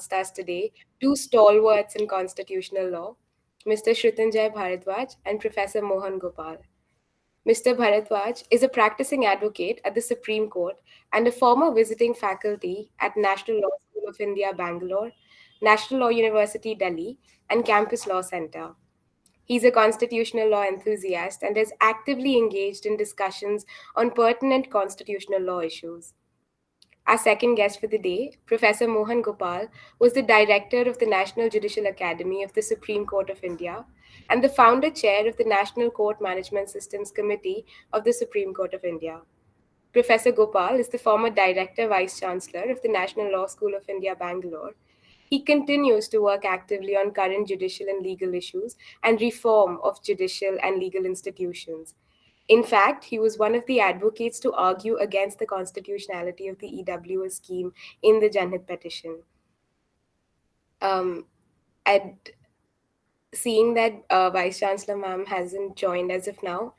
amongst us today two stalwarts in constitutional law, Mr. Shrutanjaya Bharadwaj and Professor Mohan Gopal. Mr. Bharadwaj is a practicing advocate at the Supreme Court and a former visiting faculty at National Law School of India, Bangalore, National Law University, Delhi, and Campus Law Center. He's a constitutional law enthusiast and is actively engaged in discussions on pertinent constitutional law issues. Our second guest for the day, Professor Mohan Gopal, was the director of the National Judicial Academy of the Supreme Court of India and the founder chair of the National Court Management Systems Committee of the Supreme Court of India. Professor Gopal is the former Director Vice Chancellor of the National Law School of India, Bangalore. He continues to work actively on current judicial and legal issues and reform of judicial and legal institutions. In fact, he was one of the advocates to argue against the constitutionality of the EWS scheme in the Janhit petition. And seeing that Vice Chancellor ma'am hasn't joined as of now,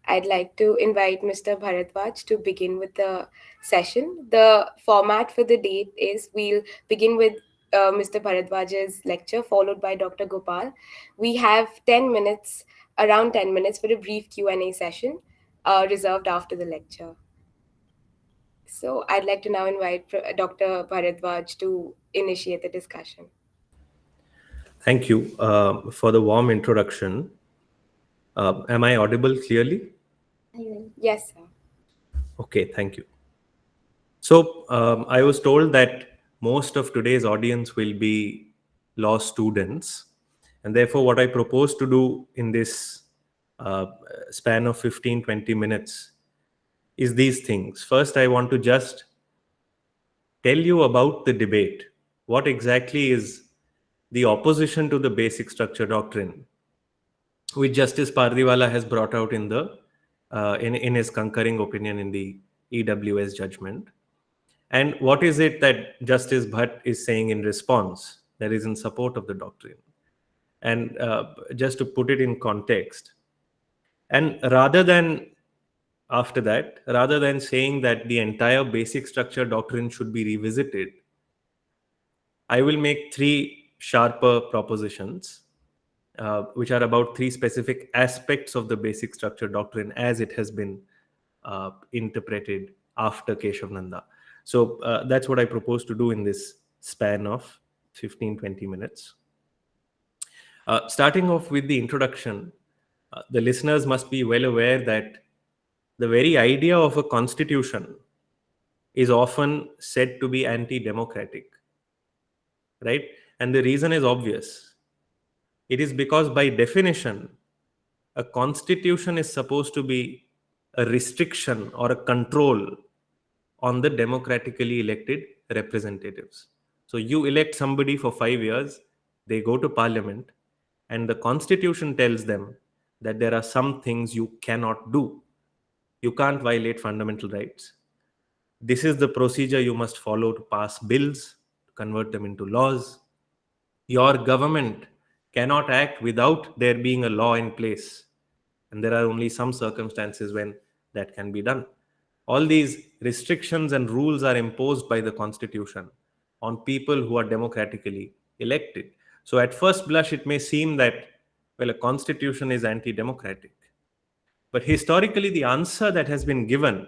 I'd like to invite Mr. Bharadwaj to begin with the session. The format for the day is we'll begin with Mr. Bharadwaj's lecture, followed by Dr. Gopal. We have 10 minutes, around 10 minutes for a brief Q&A session reserved after the lecture. So I'd like to now invite Dr. Bharadwaj to initiate the discussion. Thank you for the warm introduction. Am I audible clearly? Yes, sir. Okay, thank you. So I was told that most of today's audience will be law students. And therefore, what I propose to do in this span of 15-20 minutes is these things. First, I want to just tell you about the debate. What exactly is the opposition to the basic structure doctrine, which Justice Pardiwala has brought out in the in his concurring opinion in the EWS judgment, and what is it that Justice Bhatt is saying in response that is in support of the doctrine. And just to put it in context, and rather than saying that the entire basic structure doctrine should be revisited, I will make three sharper propositions, which are about three specific aspects of the basic structure doctrine as it has been interpreted after Kesavananda. So that's what I propose to do in this span of 15-20 minutes. Starting off with the introduction, the listeners must be well aware that the very idea of a constitution is often said to be anti-democratic, right? And the reason is obvious. It is because by definition, a constitution is supposed to be a restriction or a control on the democratically elected representatives. So you elect somebody for 5 years, they go to parliament, and the constitution tells them that there are some things you cannot do. You can't violate fundamental rights. This is the procedure you must follow to pass bills, to convert them into laws. Your government cannot act without there being a law in place. And there are only some circumstances when that can be done. All these restrictions and rules are imposed by the Constitution on people who are democratically elected. So at first blush, it may seem that, well, a constitution is anti-democratic. But historically, the answer that has been given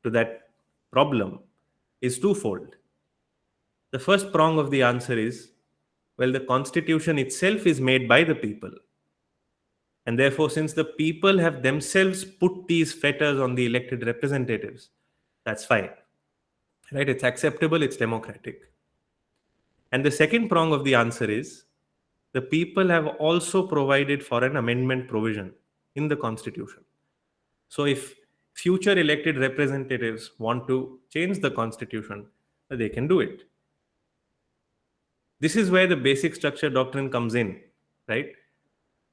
to that problem is twofold. The first prong of the answer is, well, the constitution itself is made by the people. And therefore, since the people have themselves put these fetters on the elected representatives, that's fine. Right? It's acceptable, it's democratic. And the second prong of the answer is, the people have also provided for an amendment provision in the constitution. So if future elected representatives want to change the constitution, they can do it. This is where the basic structure doctrine comes in, right?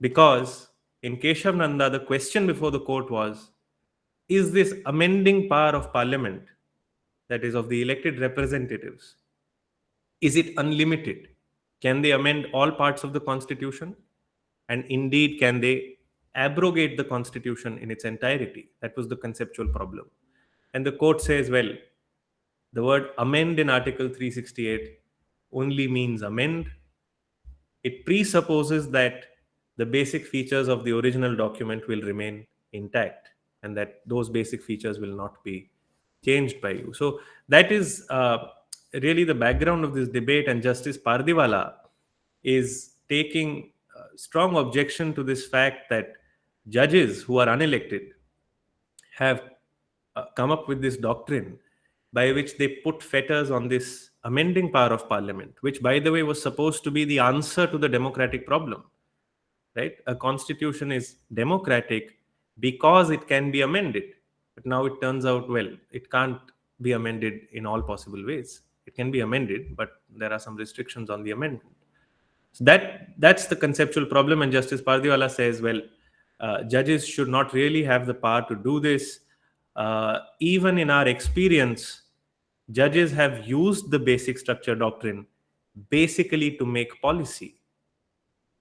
Because in Kesavananda, the question before the court was, is this amending power of parliament, that is of the elected representatives, is it unlimited? Can they amend all parts of the constitution? And indeed, can they abrogate the constitution in its entirety? That was the conceptual problem. And the court says, well, the word amend in Article 368 only means amend. It presupposes that the basic features of the original document will remain intact and that those basic features will not be changed by you. So that is really the background of this debate, and Justice Pardiwala is taking strong objection to this fact that judges who are unelected have come up with this doctrine by which they put fetters on this amending power of parliament, which, by the way, was supposed to be the answer to the democratic problem. Right? A constitution is democratic because it can be amended. But now it turns out, well, it can't be amended in all possible ways. It can be amended, but there are some restrictions on the amendment. So that's the conceptual problem, and Justice Pardiwala says, well, judges should not really have the power to do this. Even in our experience, judges have used the basic structure doctrine basically to make policy,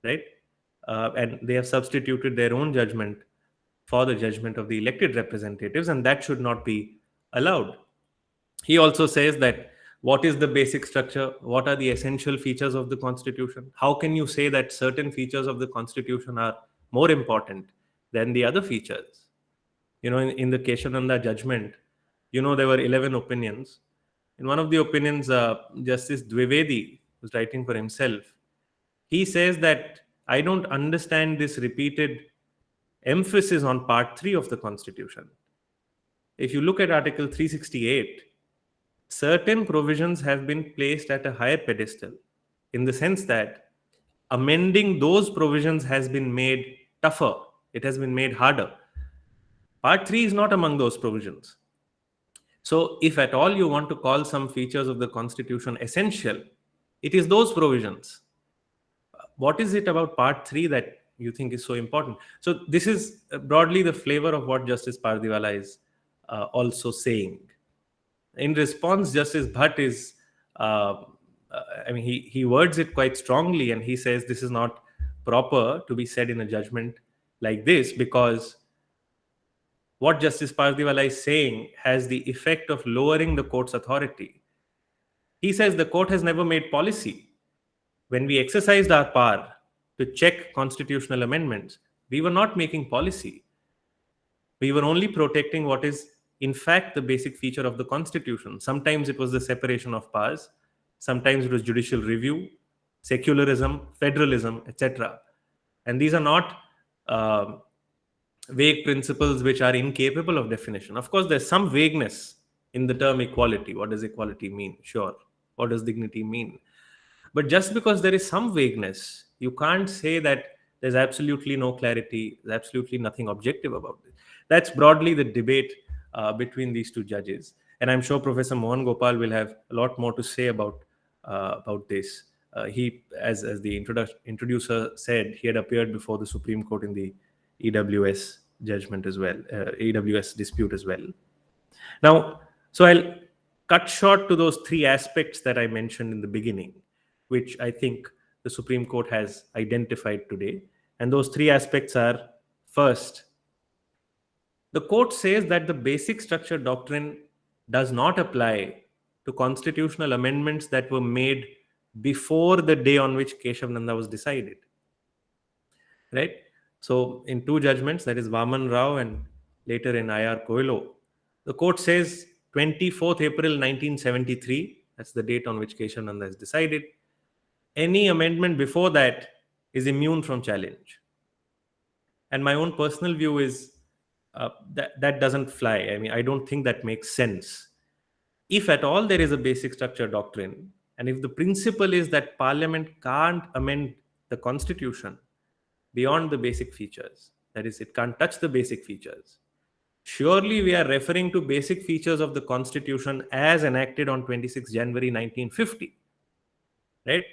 right? And they have substituted their own judgment for the judgment of the elected representatives, and that should not be allowed. He also says that what is the basic structure? What are the essential features of the Constitution? How can you say that certain features of the Constitution are more important than the other features? In the Kesavananda judgment, there were 11 opinions. In one of the opinions, Justice Dwivedi was writing for himself. He says that I don't understand this repeated emphasis on Part 3 of the Constitution. If you look at Article 368, certain provisions have been placed at a higher pedestal in the sense that amending those provisions has been made tougher, it has been made harder. Part 3 is not among those provisions. So, if at all you want to call some features of the Constitution essential, it is those provisions. What is it about Part 3 that you think is so important? So, this is broadly the flavor of what Justice Pardiwala is also saying. In response, Justice Bhatt is, he words it quite strongly, and he says this is not proper to be said in a judgment like this, because what Justice Pardiwala is saying has the effect of lowering the court's authority. He says the court has never made policy. When we exercised our power to check constitutional amendments, we were not making policy. We were only protecting what is, in fact, the basic feature of the Constitution. Sometimes it was the separation of powers, sometimes it was judicial review, secularism, federalism, etc. And these are not vague principles which are incapable of definition. Of course, there's some vagueness in the term equality. What does equality mean? Sure. What does dignity mean? But just because there is some vagueness, you can't say that there's absolutely no clarity, there's absolutely nothing objective about it. That's broadly the debate between these two judges. And I'm sure Professor Mohan Gopal will have a lot more to say about this. He, as the introducer said, he had appeared before the Supreme Court in the EWS judgment as well, EWS dispute as well. Now, so I'll cut short to those three aspects that I mentioned in the beginning, which I think the Supreme Court has identified today. And those three aspects are: first, the court says that the basic structure doctrine does not apply to constitutional amendments that were made before the day on which Kesavananda was decided. Right? So, in two judgments, that is Vaman Rao and later in I.R. Coelho, the court says 24th April 1973, that's the date on which Kesavananda is decided. Any amendment before that is immune from challenge. And my own personal view is that doesn't fly. I mean, I don't think that makes sense. If at all there is a basic structure doctrine, and if the principle is that Parliament can't amend the Constitution beyond the basic features, that is, it can't touch the basic features, surely we are referring to basic features of the Constitution as enacted on 26 January 1950. Right?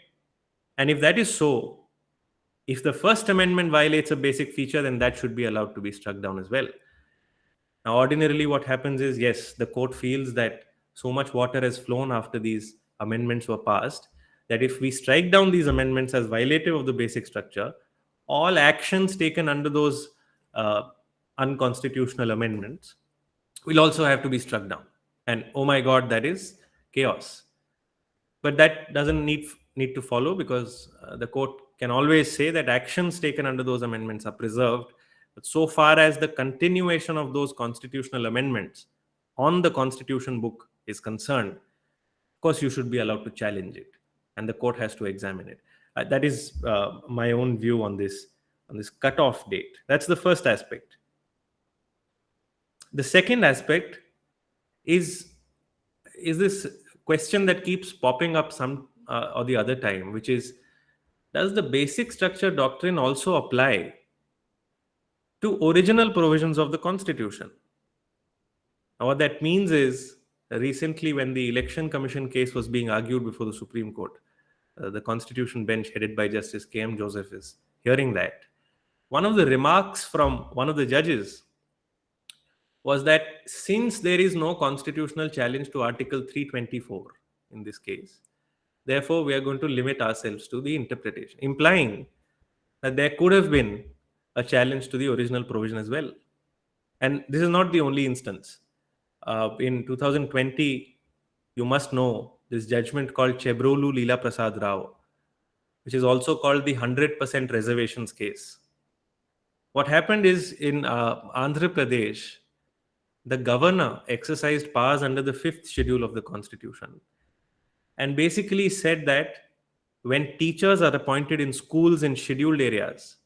And if that is so, if the First Amendment violates a basic feature, then that should be allowed to be struck down as well. Now, ordinarily, what happens is, yes, the court feels that so much water has flown after these amendments were passed that if we strike down these amendments as violative of the basic structure, all actions taken under those unconstitutional amendments will also have to be struck down. And oh my God, that is chaos. But that doesn't need to follow, because the court can always say that actions taken under those amendments are preserved. But so far as the continuation of those constitutional amendments on the constitution book is concerned, of course you should be allowed to challenge it, and the court has to examine it. That is my own view on this cutoff date. That's the first aspect. The second aspect is this question that keeps popping up some or the other time, which is, does the basic structure doctrine also apply to original provisions of the constitution? Now, what that means is, recently when the election commission case was being argued before the Supreme Court, the constitution bench headed by Justice KM Joseph is hearing that. One of the remarks from one of the judges was that since there is no constitutional challenge to Article 324 in this case, therefore we are going to limit ourselves to the interpretation, implying that there could have been a challenge to the original provision as well. And this is not the only instance. In 2020, you must know this judgment called Chebrolu Leela Prasad Rao, which is also called the 100% reservations case. What happened is, in Andhra Pradesh, the governor exercised powers under the fifth schedule of the constitution and basically said that when teachers are appointed in schools in scheduled areas,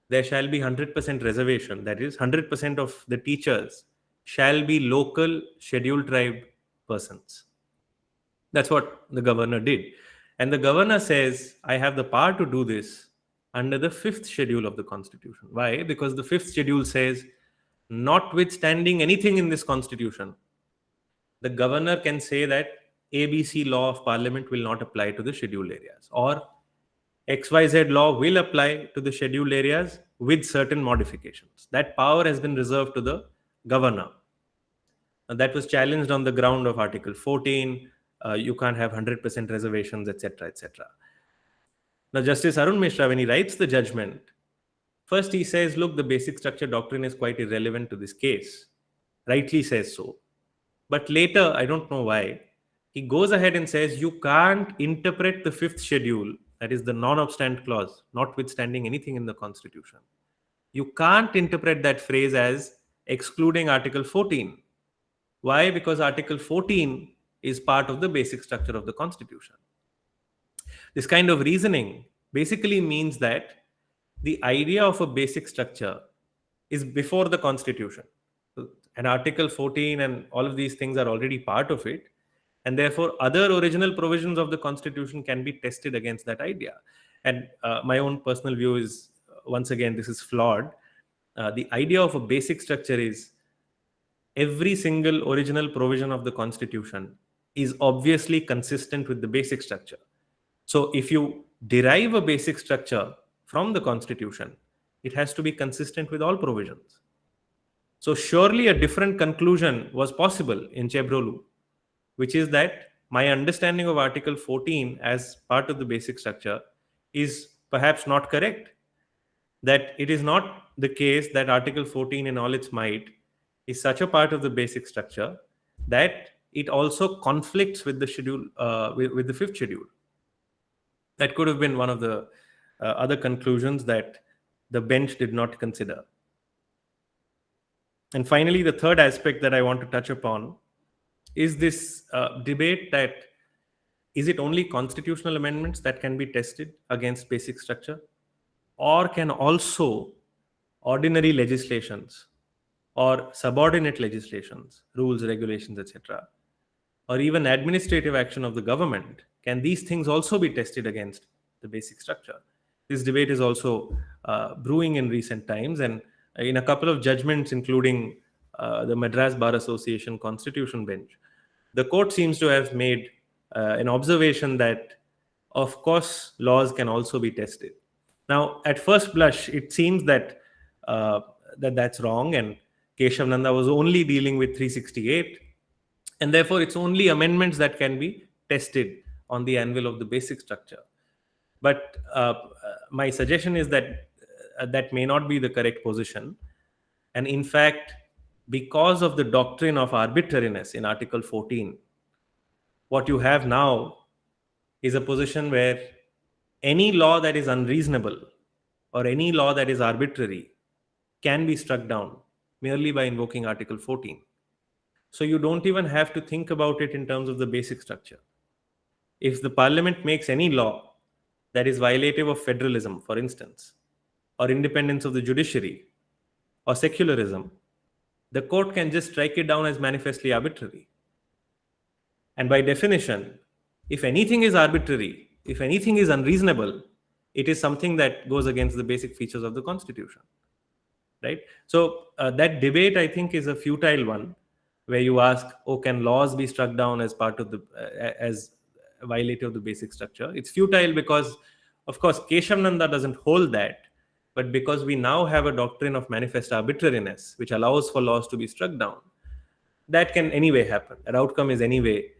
there shall be 100% reservation. That is, 100% of the teachers shall be local scheduled tribe persons. That's what the governor did. And the governor says, I have the power to do this under the fifth schedule of the constitution. Why? Because the fifth schedule says, notwithstanding anything in this constitution, the governor can say that ABC law of parliament will not apply to the scheduled areas, or XYZ law will apply to the scheduled areas with certain modifications. That power has been reserved to the governor. And that was challenged on the ground of Article 14. You can't have 100% reservations, etc., etc. Now, Justice Arun Mishra, when he writes the judgment, first he says, look, the basic structure doctrine is quite irrelevant to this case. Rightly says so. But later, I don't know why, he goes ahead and says, you can't interpret the fifth schedule, that is the non-obstant clause, notwithstanding anything in the constitution. You can't interpret that phrase as excluding Article 14. Why? Because Article 14 is part of the basic structure of the constitution. This kind of reasoning basically means that the idea of a basic structure is before the constitution. And Article 14 and all of these things are already part of it. And therefore, other original provisions of the constitution can be tested against that idea. And my own personal view is, once again, this is flawed. The idea of a basic structure is every single original provision of the constitution is obviously consistent with the basic structure. So if you derive a basic structure from the constitution, it has to be consistent with all provisions. So surely a different conclusion was possible in Chebrolu, which is that my understanding of Article 14 as part of the basic structure is perhaps not correct. That it is not the case that Article 14 in all its might is such a part of the basic structure that it also conflicts with the schedule, with the fifth schedule. That could have been one of the other conclusions that the bench did not consider. And finally, the third aspect that I want to touch upon is this debate that is it only constitutional amendments that can be tested against basic structure, or can also ordinary legislations or subordinate legislations, rules, regulations, etc., or even administrative action of the government, can these things also be tested against the basic structure? This debate is also brewing in recent times, and in a couple of judgments, including the Madras Bar Association Constitution Bench, the court seems to have made an observation that, of course, laws can also be tested. Now, at first blush, it seems that that's wrong, and Kesavananda was only dealing with 368, and therefore it's only amendments that can be tested on the anvil of the basic structure. But my suggestion is that that may not be the correct position. And in fact, because of the doctrine of arbitrariness in Article 14, what you have now is a position where any law that is unreasonable or any law that is arbitrary can be struck down merely by invoking Article 14. So you don't even have to think about it in terms of the basic structure. If the parliament makes any law that is violative of federalism, for instance, or independence of the judiciary, or secularism, the court can just strike it down as manifestly arbitrary. And by definition, if anything is arbitrary, if anything is unreasonable, it is something that goes against the basic features of the Constitution. Right? So that debate, I think, is a futile one, where you ask, oh, can laws be struck down as part of the as violative of the basic structure? It's futile because, of course, Kesavananda doesn't hold that, but because we now have a doctrine of manifest arbitrariness, which allows for laws to be struck down, that can anyway happen. That outcome is anyway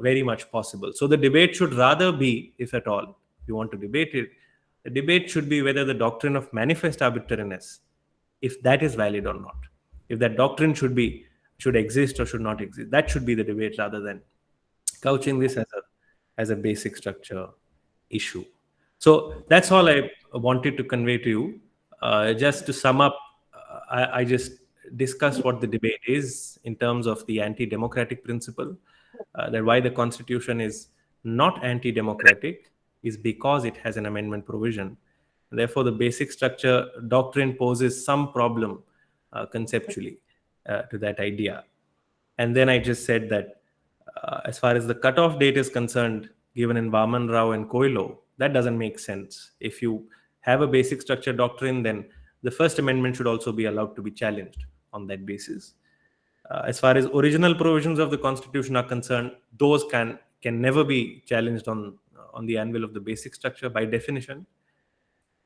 very much possible. So the debate should rather be, if at all you want to debate it, the debate should be whether the doctrine of manifest arbitrariness, if that is valid or not, if that doctrine should exist or should not exist. That should be the debate rather than couching this as a basic structure issue. So that's all I wanted to convey to you. Just to sum up, I just discussed what the debate is in terms of the anti-democratic principle. That why the Constitution is not anti-democratic is because it has an amendment provision. Therefore, the basic structure doctrine poses some problem conceptually to that idea. And then I just said that as far as the cutoff date is concerned, given in Vaman Rao and Koilo, that doesn't make sense. If you have a basic structure doctrine, then the First Amendment should also be allowed to be challenged on that basis. As far as original provisions of the Constitution are concerned, those can never be challenged on the anvil of the basic structure by definition.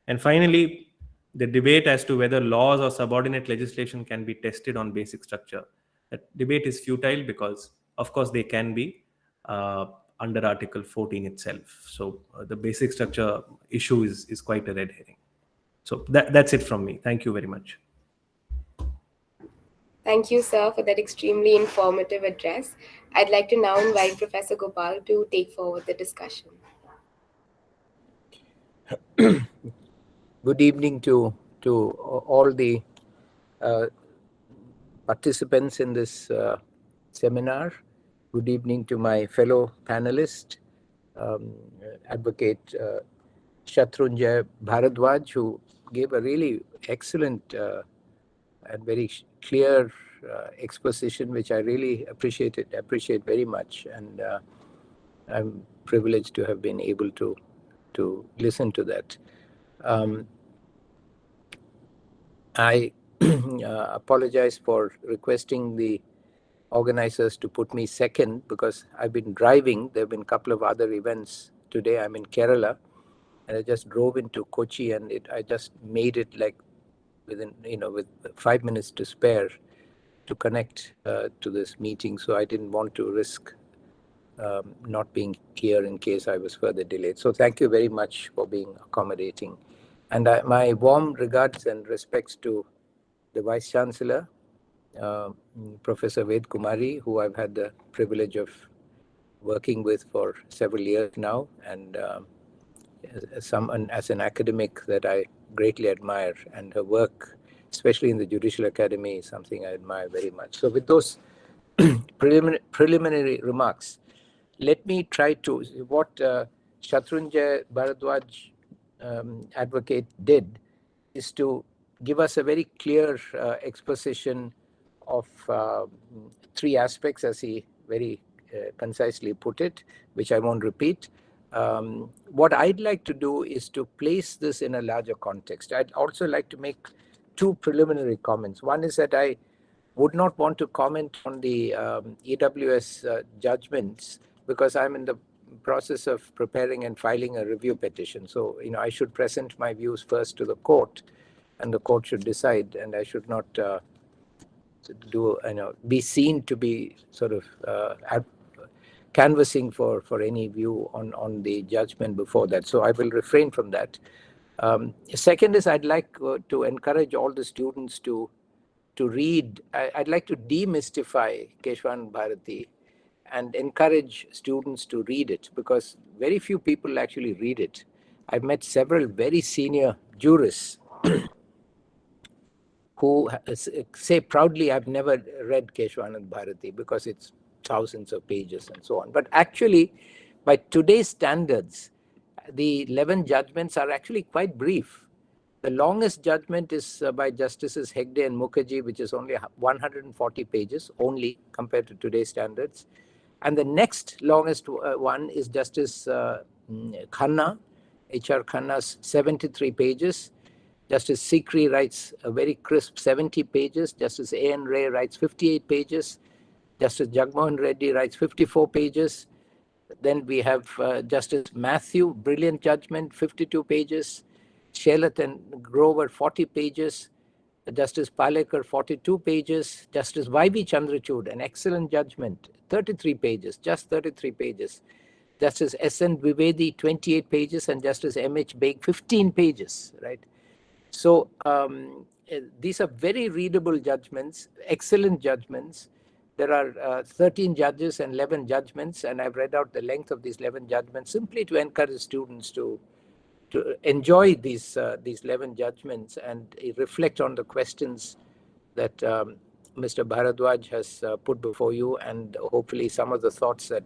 And finally, the debate as to whether laws or subordinate legislation can be tested on basic structure. That debate is futile because, of course, they can be under Article 14 itself. So the basic structure issue is quite a red herring. So that's it from me. Thank you very much. Thank you, sir, for that extremely informative address. I'd like to now invite Professor Gopal to take forward the discussion. Good evening to all the participants in this seminar. Good evening to my fellow panelist, Advocate Shrutanjaya Bharadwaj, who gave a really excellent and very clear exposition, which I really appreciate very much, and I'm privileged to have been able to listen to that. I apologize for requesting the organizers to put me second because I've been driving. There have been a couple of other events today. I'm in Kerala, and I just drove into Kochi, and I just made it like within, with 5 minutes to spare to connect to this meeting. So I didn't want to risk not being here in case I was further delayed. So thank you very much for being accommodating. And my warm regards and respects to the Vice Chancellor, Professor Ved Kumari, who I've had the privilege of working with for several years now, and as an academic that I greatly admire, and her work, especially in the Judicial Academy, is something I admire very much. So with those preliminary remarks, let me try to, what Shrutanjaya Bharadwaj advocate did is to give us a very clear exposition of three aspects, as he very concisely put it, which I won't repeat. What I'd like to do is to place this in a larger context. I'd also like to make two preliminary comments. One is that I would not want to comment on the EWS judgments because I'm in the process of preparing and filing a review petition. So, I should present my views first to the court, and the court should decide, and I should not be seen to be sort of canvassing for any view on the judgment before that. So I will refrain from that. Second is I'd like to encourage all the students to read. I'd like to demystify Kesavananda Bharati and encourage students to read it, because very few people actually read it. I've met several very senior jurists who say proudly, I've never read Kesavananda Bharati because it's thousands of pages and so on. But actually, by today's standards, the 11 judgments are actually quite brief. The longest judgment is by Justices Hegde and Mukherjee, which is only 140 pages only compared to today's standards. And the next longest one is Justice Khanna, H.R. Khanna's 73 pages. Justice Sikri writes a very crisp 70 pages. Justice A.N. Ray writes 58 pages. Justice Jagmohan Reddy writes 54 pages. Then we have Justice Matthew, brilliant judgment, 52 pages. Shelat and Grover, 40 pages. Justice Palekar, 42 pages. Justice Y.B. Chandrachud, an excellent judgment, 33 pages, just 33 pages. Justice S.N. Dwivedi, 28 pages, and Justice M.H. Beg, 15 pages, right? So these are very readable judgments, excellent judgments. There are 13 judges and 11 judgments, and I've read out the length of these 11 judgments simply to encourage students to enjoy these 11 judgments and reflect on the questions that Mr. Bharadwaj has put before you, and hopefully some of the thoughts that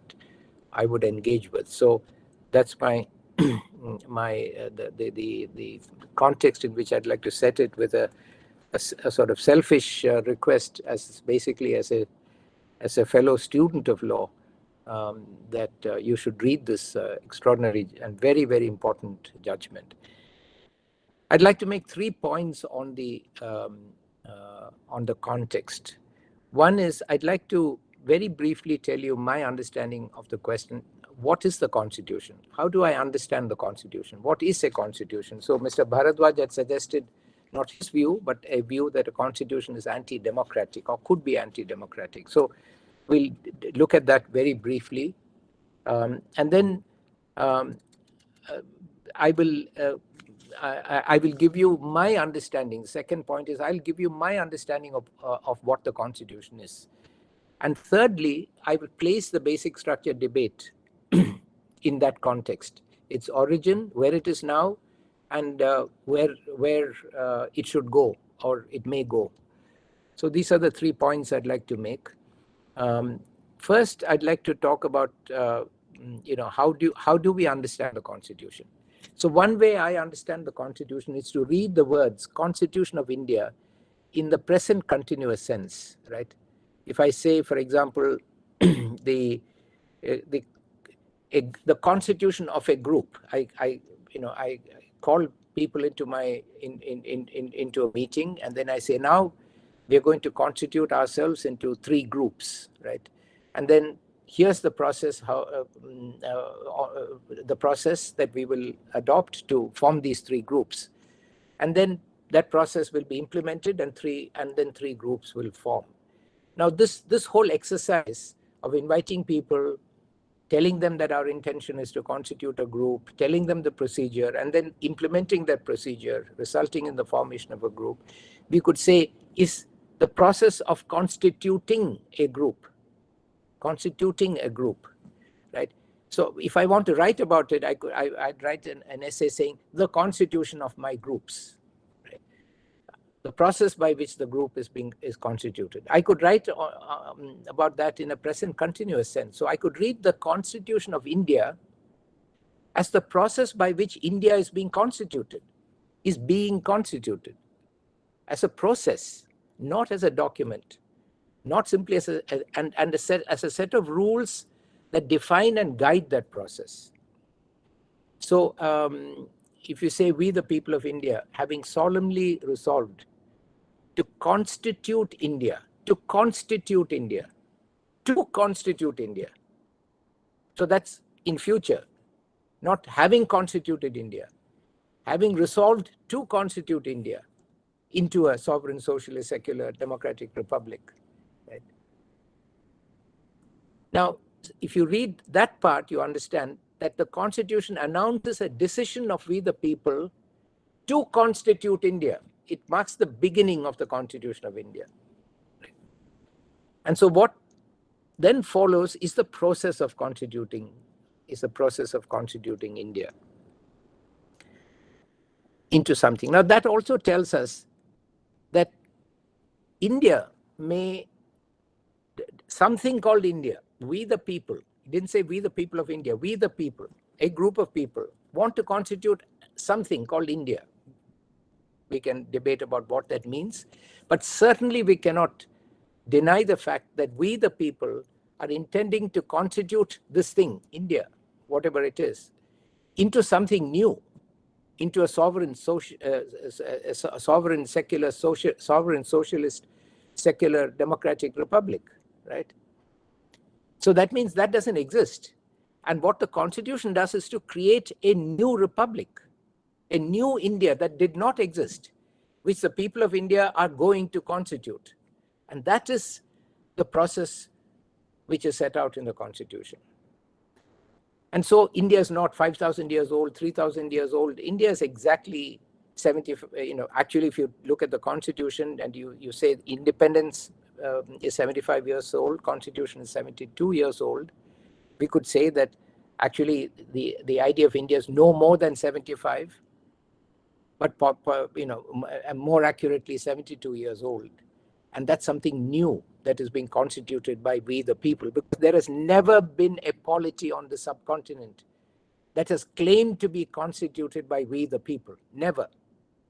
I would engage with. So that's my the context in which I'd like to set it, with a sort of selfish request, as basically as a fellow student of law, that you should read this extraordinary and very, very important judgment. I'd like to make 3 points on the context. One is, I'd like to very briefly tell you my understanding of the question, what is the Constitution? How do I understand the Constitution? What is a Constitution? So Mr. Bharadwaj had suggested not his view, but a view that a Constitution is anti-democratic or could be anti-democratic. So we'll look at that very briefly. And then I will give you my understanding. The second point is, I'll give you my understanding of what the Constitution is. And thirdly, I will place the basic structure debate in that context, its origin, where it is now, and where it should go, or it may go. So these are the 3 points I'd like to make. First, I'd like to talk about how do we understand the Constitution. So one way I understand the Constitution is to read the words Constitution of India in the present continuous sense, right? If I say, for example, the constitution of a group, I call people into into a meeting, and then I say, now we are going to constitute ourselves into 3 groups, right? And then here's the process, the process that we will adopt to form these 3 groups, and then that process will be implemented, and then 3 groups will form. Now, this whole exercise of inviting people, telling them that our intention is to constitute a group, telling them the procedure, and then implementing that procedure, resulting in the formation of a group, we could say is the process of constituting a group, right? So if I want to write about it, I'd write an essay saying the constitution of my groups, right? The process by which the group is constituted. I could write about that in a present continuous sense. So I could read the Constitution of India as the process by which India is being constituted, as a process, not as a document, not simply as a set of rules that define and guide that process. So if you say, we the people of India, having solemnly resolved to constitute India. So that's in future, not having constituted India, having resolved to constitute India into a sovereign, socialist, secular, democratic republic. Right? Now, if you read that part, you understand that the Constitution announces a decision of we the people to constitute India. It marks the beginning of the Constitution of India. And so what then follows is the process of constituting India into something. Now that also tells us that India may, something called India, we the people, he didn't say we the people of India, we the people, a group of people want to constitute something called India. We can debate about what that means, but certainly we cannot deny the fact that we the people are intending to constitute this thing, India, whatever it is, into something new, into a sovereign secular sovereign socialist secular democratic republic, right? So that means that doesn't exist. And what the constitution does is to create a new republic, a new India that did not exist, which the people of India are going to constitute. And that is the process which is set out in the constitution. And so India is not 5,000 years old, 3,000 years old. India is exactly 70, actually if you look at the constitution and you say independence is 75 years old, constitution is 72 years old, we could say that actually the idea of India is no more than 75, but more accurately 72 years old. And that's something new that is being constituted by we the people, because there has never been a polity on the subcontinent that has claimed to be constituted by we the people. Never.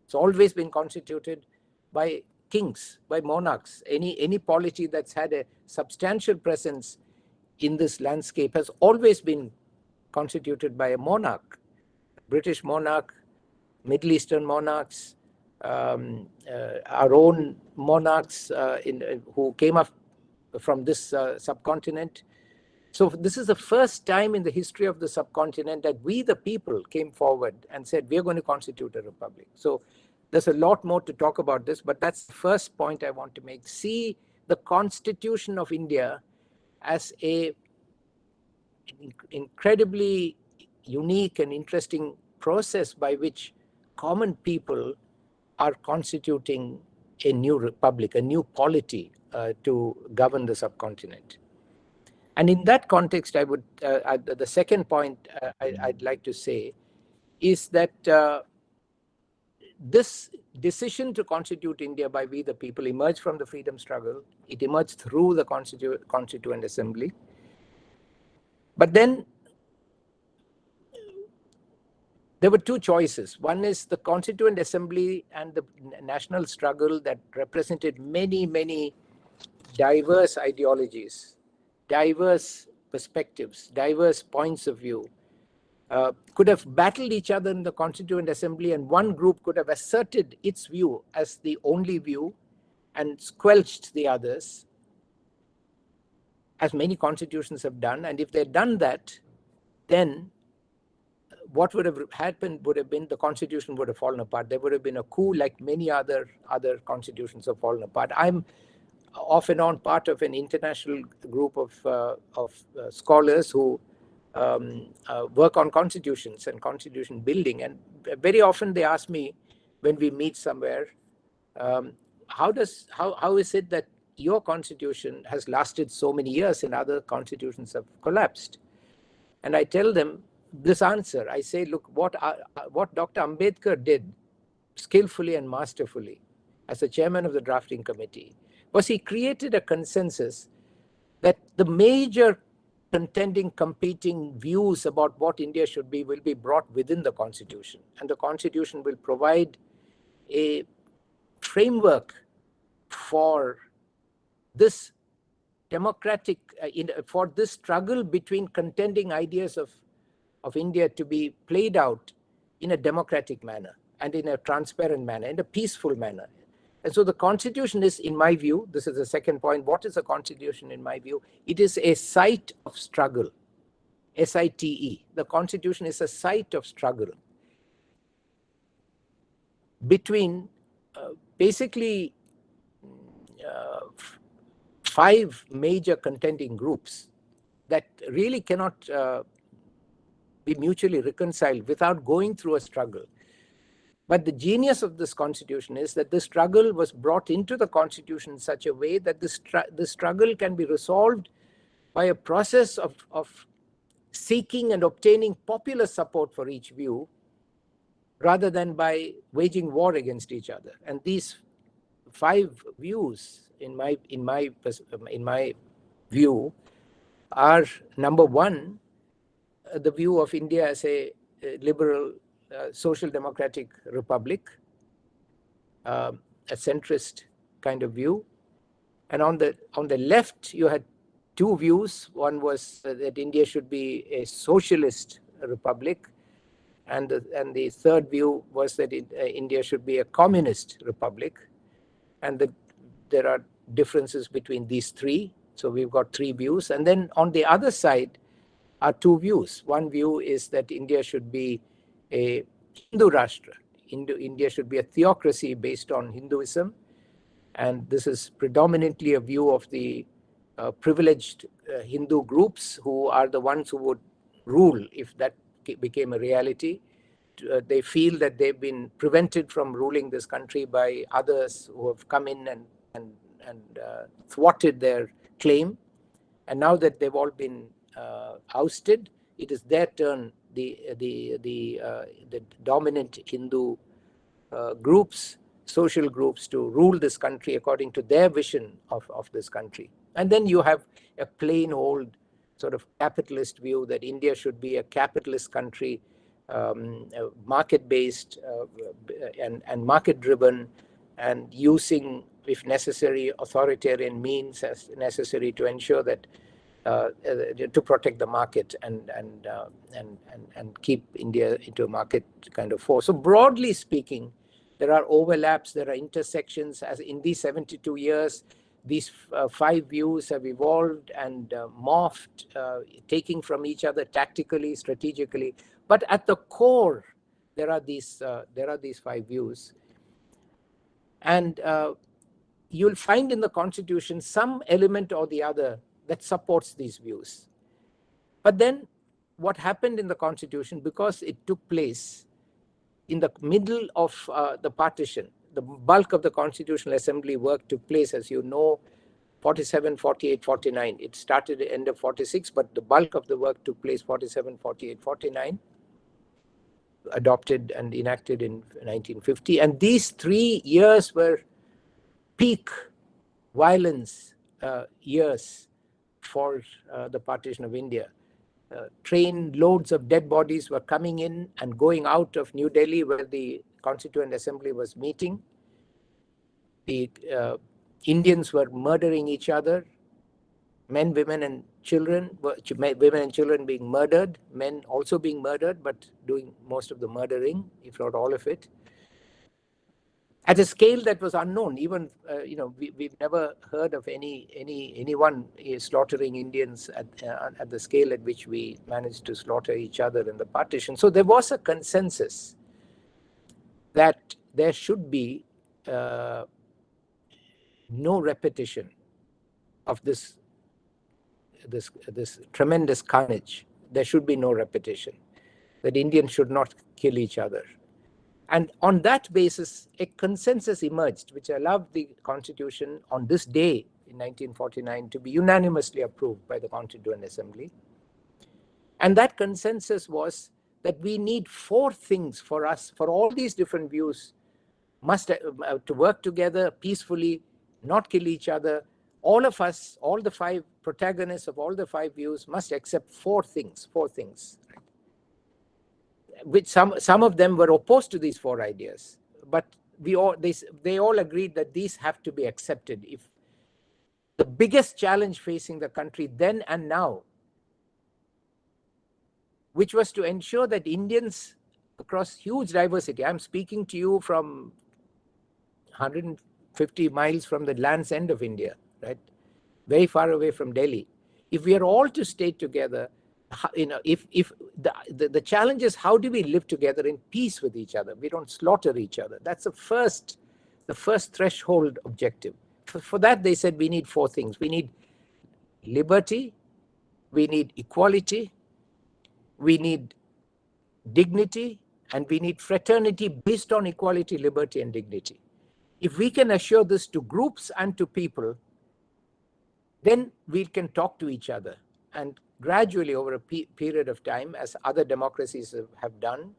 It's always been constituted by kings, by monarchs. Any polity that's had a substantial presence in this landscape has always been constituted by a monarch. British monarch, Middle Eastern monarchs, our own monarchs who came up from this subcontinent. So this is the first time in the history of the subcontinent that we the people came forward and said we're going to constitute a republic. So there's a lot more to talk about this, but that's the first point I want to make. See the Constitution of India as a incredibly unique and interesting process by which common people are constituting a new republic, a new polity to govern the subcontinent. And in that context, I would the second point I'd like to say is that this decision to constitute India by we the people emerged from the freedom struggle. It emerged through the Constituent Assembly. But then there were two choices. One is the Constituent Assembly and the national struggle that represented many, many diverse ideologies, diverse perspectives, diverse points of view, could have battled each other in the Constituent Assembly, and one group could have asserted its view as the only view and squelched the others, as many constitutions have done. And if they'd done that, then what would have happened would have been the constitution would have fallen apart. There would have been a coup like many other constitutions have fallen apart. I'm off and on part of an international group of scholars who work on constitutions and constitution building. And very often they ask me when we meet somewhere, how is it that your constitution has lasted so many years and other constitutions have collapsed? And I tell them this answer. I say, look, what Dr. Ambedkar did skillfully and masterfully as the chairman of the drafting committee was he created a consensus that the major contending, competing views about what India should be will be brought within the constitution. And the constitution will provide a framework for this democratic, for this struggle between contending ideas of India to be played out in a democratic manner and in a transparent manner, in a peaceful manner. And so the constitution is, in my view, this is the second point, what is a constitution in my view? It is a site of struggle, S-I-T-E. The constitution is a site of struggle between basically 5 major contending groups that really cannot be mutually reconciled without going through a struggle. But the genius of this constitution is that the struggle was brought into the constitution in such a way that the struggle can be resolved by a process of seeking and obtaining popular support for each view, rather than by waging war against each other. And these 5 views, in my view, are: number one, the view of India as a liberal social democratic republic, a centrist kind of view. And on the left, you had 2 views. One was that India should be a socialist republic, and the third view was that India should be a communist republic, and that there are differences between these 3. So we've got 3 views. And then on the other side are 2 views. One view is that India should be a Hindu Rashtra. India should be a theocracy based on Hinduism. And this is predominantly a view of the privileged Hindu groups, who are the ones who would rule if that became a reality. They feel that they've been prevented from ruling this country by others who have come in and thwarted their claim. And now that they've all been ousted, it is their turn, the dominant Hindu groups, social groups, to rule this country according to their vision of this country. And then you have a plain old sort of capitalist view that India should be a capitalist country, market-based and market-driven, and using, if necessary, authoritarian means as necessary to ensure that to protect the market and keep India into a market kind of force. So broadly speaking, there are overlaps, there are intersections. As in these 72 years, these 5 views have evolved and morphed, taking from each other tactically, strategically. But at the core, there are these 5 views. And you'll find in the Constitution some element or the other that supports these views. But then what happened in the Constitution, because it took place in the middle of the partition, the bulk of the Constitutional Assembly work took place, as you know, 47, 48, 49. It started at the end of 46, but the bulk of the work took place 47, 48, 49, adopted and enacted in 1950. And these 3 years were peak violence years for the partition of India. Train loads of dead bodies were coming in and going out of New Delhi, where the Constituent Assembly was meeting. The Indians were murdering each other, men, women, and children. Women and children being murdered, men also being murdered, but doing most of the murdering, if not all of it, at a scale that was unknown. Even we've never heard of anyone slaughtering Indians at the scale at which we managed to slaughter each other in the partition. So there was a consensus that there should be no repetition of this tremendous carnage. There should be no repetition. That Indians should not kill each other. And on that basis, a consensus emerged, which allowed the Constitution on this day in 1949 to be unanimously approved by the Constituent Assembly. And that consensus was that we need 4 things for us, for all these different views, must to work together peacefully, not kill each other. All of us, all the 5 protagonists of all the 5 views must accept 4 things. Which some of them were opposed to these 4 ideas, but they all agreed that these have to be accepted. If the biggest challenge facing the country then and now, which was to ensure that Indians across huge diversity, I'm speaking to you from 150 miles from the land's end of India, right, very far away from Delhi. If we are all to stay together, if the challenge is, how do we live together in peace with each other? We don't slaughter each other. That's the first threshold objective. For that, they said we need 4 things. We need liberty, we need equality, we need dignity, and we need fraternity based on equality, liberty, and dignity. If we can assure this to groups and to people, then we can talk to each other. and gradually over a period of time, as other democracies have done,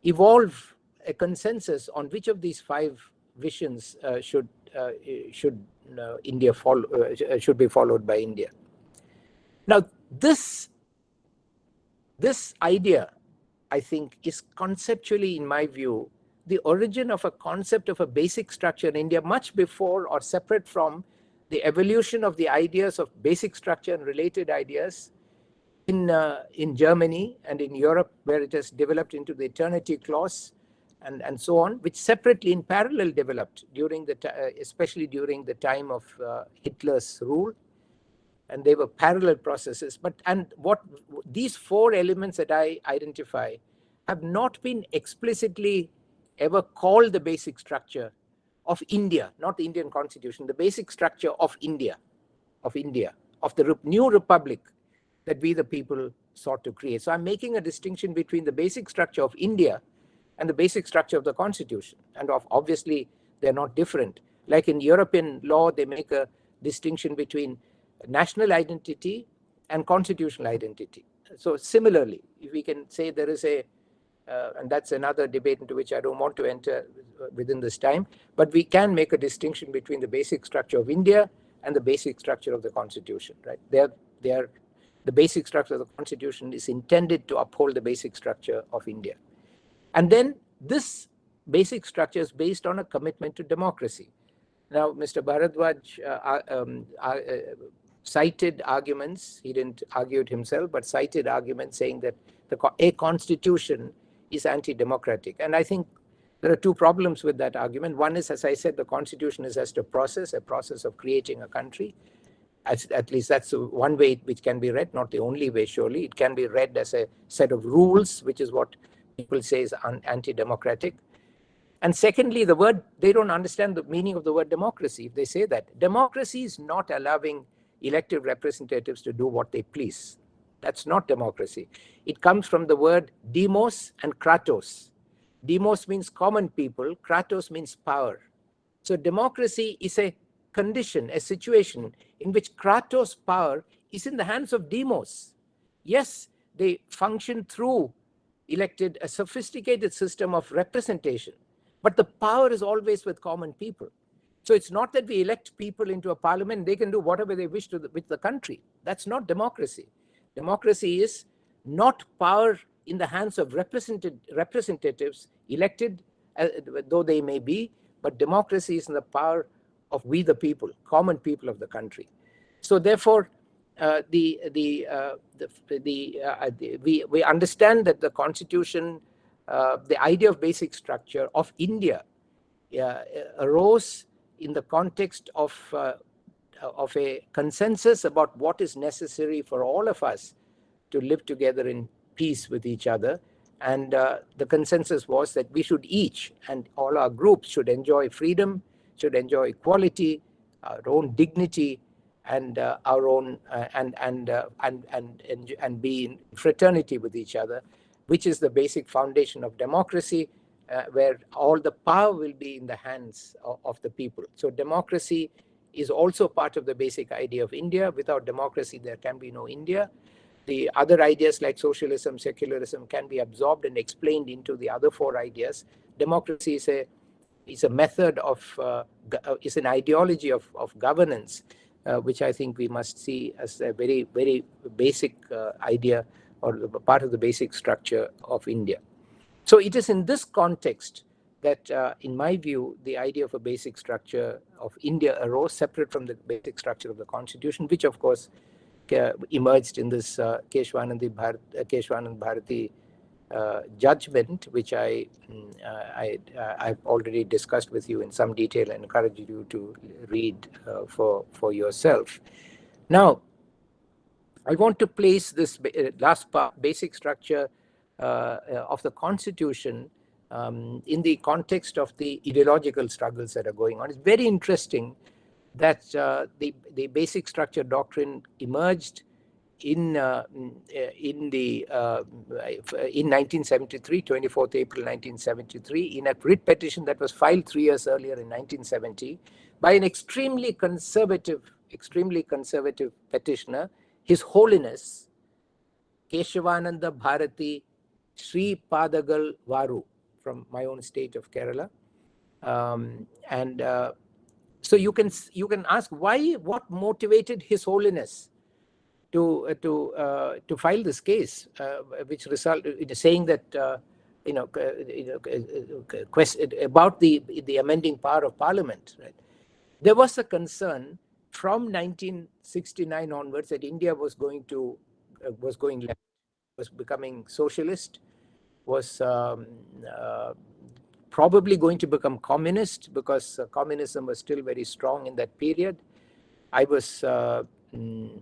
evolve a consensus on which of these 5 visions should India follow, should be followed by India. Now, this idea, I think, is conceptually, in my view, the origin of a concept of a basic structure in India much before or separate from the evolution of the ideas of basic structure and related ideas in Germany and in Europe, where it has developed into the eternity clause and so on, which separately in parallel developed during especially during the time of Hitler's rule. And they were parallel processes. What these 4 elements that I identify have not been explicitly ever called the basic structure of India, not the Indian constitution, the basic structure of India, of the new republic that we the people sought to create. So I'm making a distinction between the basic structure of India and the basic structure of the constitution. And obviously, they're not different. Like in European law, they make a distinction between national identity and constitutional identity. So similarly, if we can say there is and that's another debate into which I don't want to enter within this time, but we can make a distinction between the basic structure of India and the basic structure of the constitution, right? The basic structure of the constitution is intended to uphold the basic structure of India. And then this basic structure is based on a commitment to democracy. Now, Mr. Bharadwaj cited arguments, he didn't argue it himself, but cited arguments saying that a constitution is anti-democratic. And I think there are 2 problems with that argument. One is, as I said, the constitution is just a process of creating a country. At least that's one way which can be read, not the only way, surely. It can be read as a set of rules, which is what people say is anti-democratic. And secondly, they don't understand the meaning of the word democracy. If they say that democracy is not allowing elected representatives to do what they please. That's not democracy. It comes from the word demos and kratos. Demos means common people, kratos means power. So democracy is a condition, a situation in which kratos power is in the hands of demos. Yes, they function through a sophisticated system of representation, but the power is always with common people. So it's not that we elect people into a parliament, they can do whatever they wish with the country. That's not democracy. Democracy is not power in the hands of representatives elected, though they may be, but democracy is in the power of we the people, common people of the country. So therefore, we understand that the constitution, the idea of basic structure of India arose in the context of a consensus about what is necessary for all of us to live together in peace with each other. And the consensus was that we should each, and all our groups should enjoy freedom, should enjoy equality, our own dignity, and our own and be in fraternity with each other, which is the basic foundation of democracy, where all the power will be in the hands of the people. So democracy is also part of the basic idea of India. Without democracy, there can be no India. The other ideas like socialism, secularism can be absorbed and explained into the other 4 ideas. Democracy is a method of, is an ideology of governance, which I think we must see as a very, very basic idea or part of the basic structure of India. So it is in this context that, in my view, the idea of a basic structure of India arose separate from the basic structure of the constitution, which of course emerged in this Kesavananda Bharati judgment, which I've already discussed with you in some detail and encourage you to read for yourself. Now, I want to place this last part, basic structure of the constitution, in the context of the ideological struggles that are going on. It's very interesting that the basic structure doctrine emerged in 1973, 24th April 1973, in a writ petition that was filed 3 years earlier in 1970 by an extremely conservative petitioner, His Holiness Kesavananda Bharati Sri Padagal Varu from my own state of Kerala. So you can ask what motivated His Holiness to file this case, which resulted in saying that about the amending power of Parliament. Right? There was a concern from 1969 onwards that India was going left, was becoming socialist, was probably going to become communist, because communism was still very strong in that period. I was 13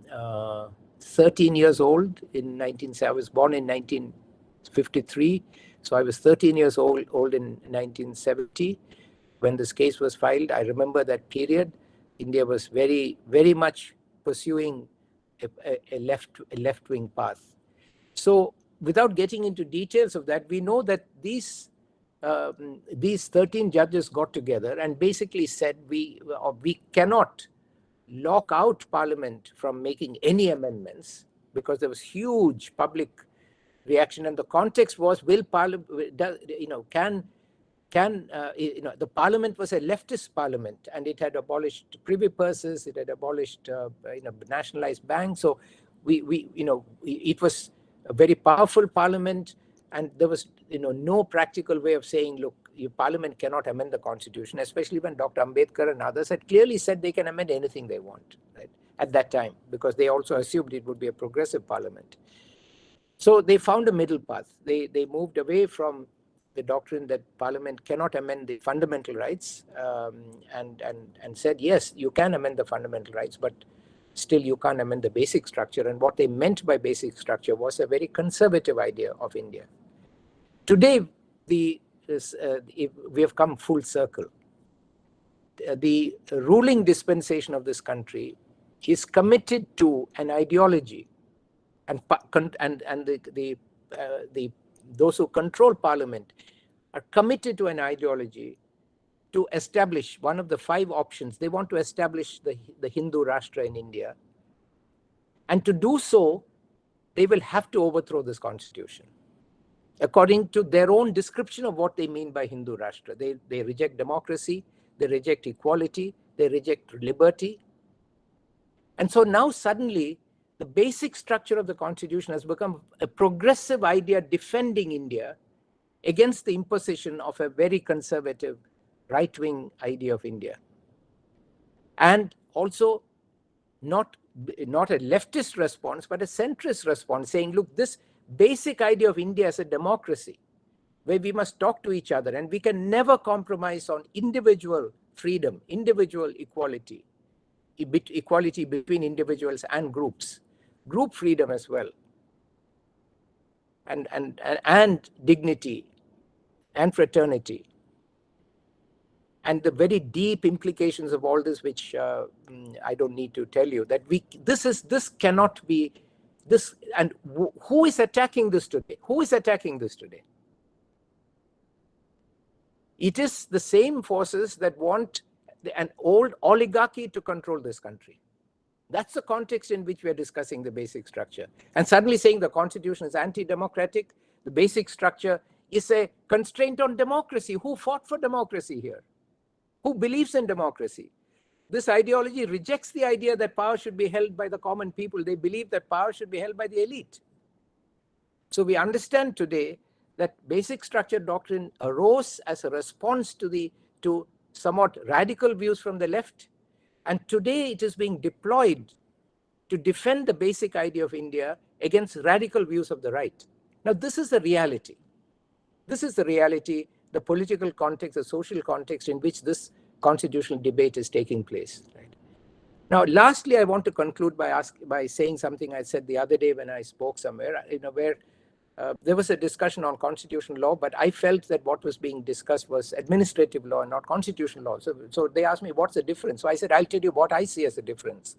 years old I was born in 1953, so I was 13 years old in 1970 when this case was filed. I remember that period. India was very, very much pursuing a left-wing path. So without getting into details of that, we know that these 13 judges got together and basically said we cannot lock out Parliament from making any amendments, because there was huge public reaction, and the context was, will Parliament, the Parliament was a leftist Parliament, and it had abolished privy purses, it had abolished nationalized banks. So it was a very powerful Parliament, and there was no practical way of saying, look, your Parliament cannot amend the Constitution, especially when Dr. Ambedkar and others had clearly said they can amend anything they want, right, at that time, because they also assumed it would be a progressive Parliament. So they found a middle path. They moved away from the doctrine that Parliament cannot amend the fundamental rights, and said, yes, you can amend the fundamental rights, but still you can't amend the basic structure. And what they meant by basic structure was a very conservative idea of India. Today, we have come full circle. The ruling dispensation of this country is committed to an ideology, and those who control Parliament are committed to an ideology to establish one of the 5 options. They want to establish the Hindu Rashtra in India. And to do so, they will have to overthrow this constitution, according to their own description of what they mean by Hindu Rashtra. They reject democracy, they reject equality, they reject liberty. And so now suddenly, the basic structure of the constitution has become a progressive idea defending India against the imposition of a very conservative right-wing idea of India. And also not a leftist response, but a centrist response, saying, look, this basic idea of India as a democracy, where we must talk to each other and we can never compromise on individual freedom, individual equality between individuals and groups, group freedom as well, and dignity and fraternity, and the very deep implications of all this, which I don't need to tell you, that this cannot be this. And who is attacking this today? Who is attacking this today? It is the same forces that want an old oligarchy to control this country. That's the context in which we are discussing the basic structure. And suddenly saying the constitution is anti-democratic, the basic structure is a constraint on democracy. Who fought for democracy here? Who believes in democracy? This ideology rejects the idea that power should be held by the common people. They believe that power should be held by the elite. So we understand today that basic structure doctrine arose as a response to somewhat radical views from the left. And today it is being deployed to defend the basic idea of India against radical views of the right. Now, this is the reality. This is the reality, the political context, the social context in which this constitutional debate is taking place. Right? Now, lastly, I want to conclude by saying something I said the other day when I spoke somewhere, where there was a discussion on constitutional law, but I felt that what was being discussed was administrative law and not constitutional law. So they asked me, what's the difference? So I said, I'll tell you what I see as a difference.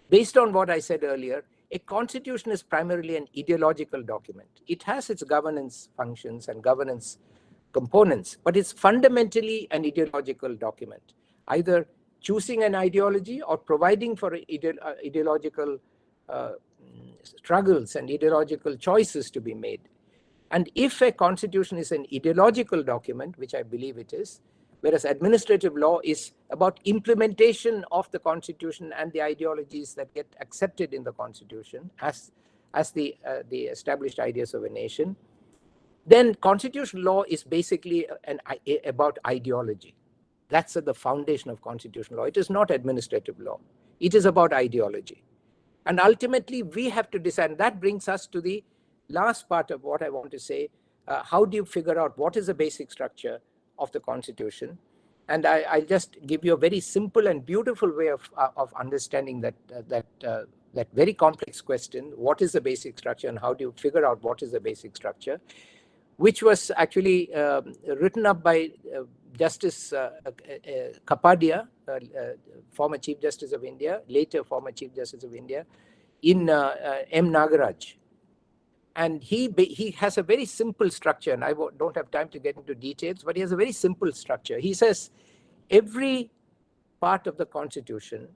Based on what I said earlier, a constitution is primarily an ideological document. It has its governance functions and governance components, but it's fundamentally an ideological document, either choosing an ideology or providing for ideological struggles and ideological choices to be made. And if a constitution is an ideological document, which I believe it is, whereas administrative law is about implementation of the constitution and the ideologies that get accepted in the constitution as the established ideas of a nation, then constitutional law is basically about ideology. That's at the foundation of constitutional law. It is not administrative law. It is about ideology. And ultimately, we have to decide. And that brings us to the last part of what I want to say. How do you figure out what is the basic structure of the Constitution? And I'll just give you a very simple and beautiful way of understanding that very complex question: what is the basic structure, and how do you figure out what is the basic structure? Which was actually written up by Justice Kapadia, former Chief Justice of India, later former Chief Justice of India, in M. Nagaraj. And he has a very simple structure, and I don't have time to get into details, but he has a very simple structure. He says every part of the Constitution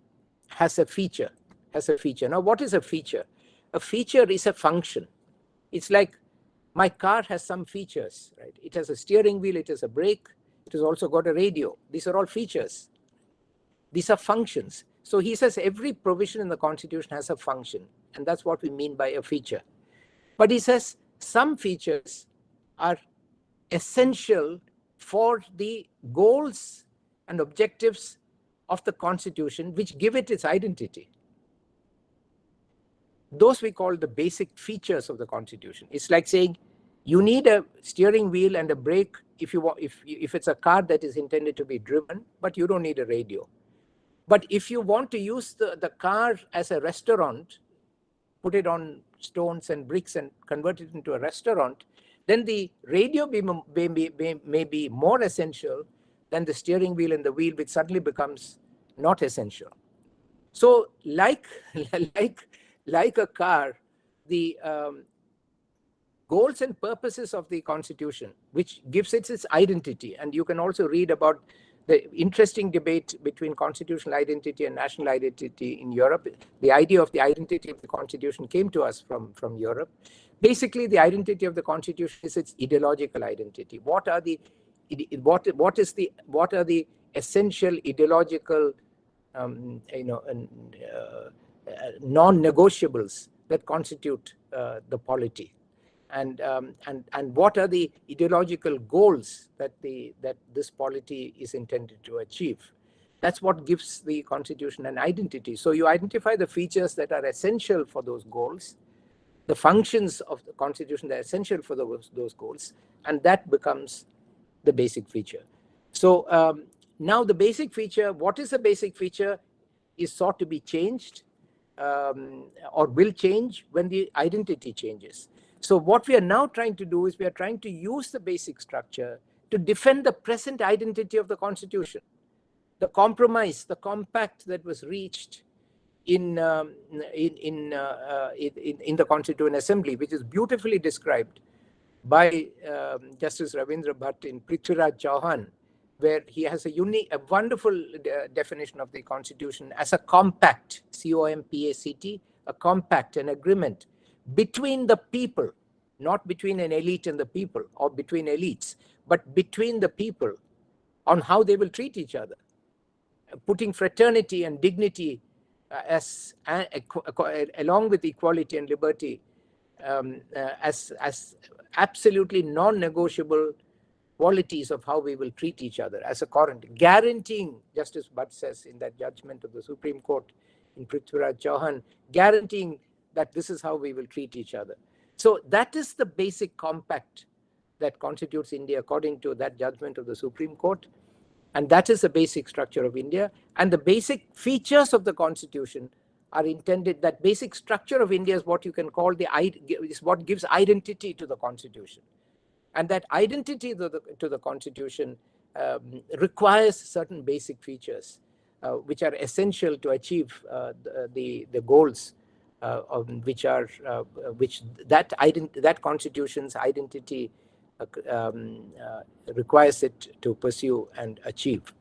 has a feature. Now, what is a feature? A feature is a function. It's like my car has some features, right? It has a steering wheel, it has a brake, it has also got a radio. These are all features. These are functions. So he says every provision in the Constitution has a function, and that's what we mean by a feature. But he says some features are essential for the goals and objectives of the Constitution, which give it its identity. Those we call the basic features of the Constitution. It's like saying you need a steering wheel and a brake if it's a car that is intended to be driven, but you don't need a radio. But if you want to use the car as a restaurant, put it on stones and bricks and convert it into a restaurant, then the radio may be more essential than the steering wheel and the wheel, which suddenly becomes not essential. So like a car, the goals and purposes of the Constitution, which gives it its identity, and you can also read about the interesting debate between constitutional identity and national identity in Europe. The idea of the identity of the Constitution came to us from Europe. Basically, the identity of the Constitution is its ideological identity. What are the essential ideological non-negotiables that constitute the polity, and what are the ideological goals that this polity is intended to achieve. That's what gives the Constitution an identity. So you identify the features that are essential for those goals, the functions of the Constitution that are essential for those goals, and that becomes the basic feature. So now the basic feature, what is the basic feature, is sought to be changed or will change when the identity changes. So what we are now trying to do is we are trying to use the basic structure to defend the present identity of the Constitution. The compromise, the compact that was reached in the Constituent Assembly, which is beautifully described by Justice Ravindra Bhatt in Prithviraj Chauhan, where he has a wonderful definition of the Constitution as a compact, C-O-M-P-A-C-T, a compact, an agreement between the people, not between an elite and the people, or between elites, but between the people on how they will treat each other, putting fraternity and dignity along with equality and liberty as absolutely non-negotiable qualities of how we will treat each other as a current, guaranteeing, Justice Bhatt says in that judgment of the Supreme Court in Prithviraj Chauhan, guaranteeing that this is how we will treat each other. So that is the basic compact that constitutes India according to that judgment of the Supreme Court. And that is the basic structure of India. And the basic features of the Constitution are intended, that basic structure of India is what you can call is what gives identity to the Constitution. And that identity to the Constitution requires certain basic features, which are essential to achieve the goals which that Constitution's identity requires it to pursue and achieve.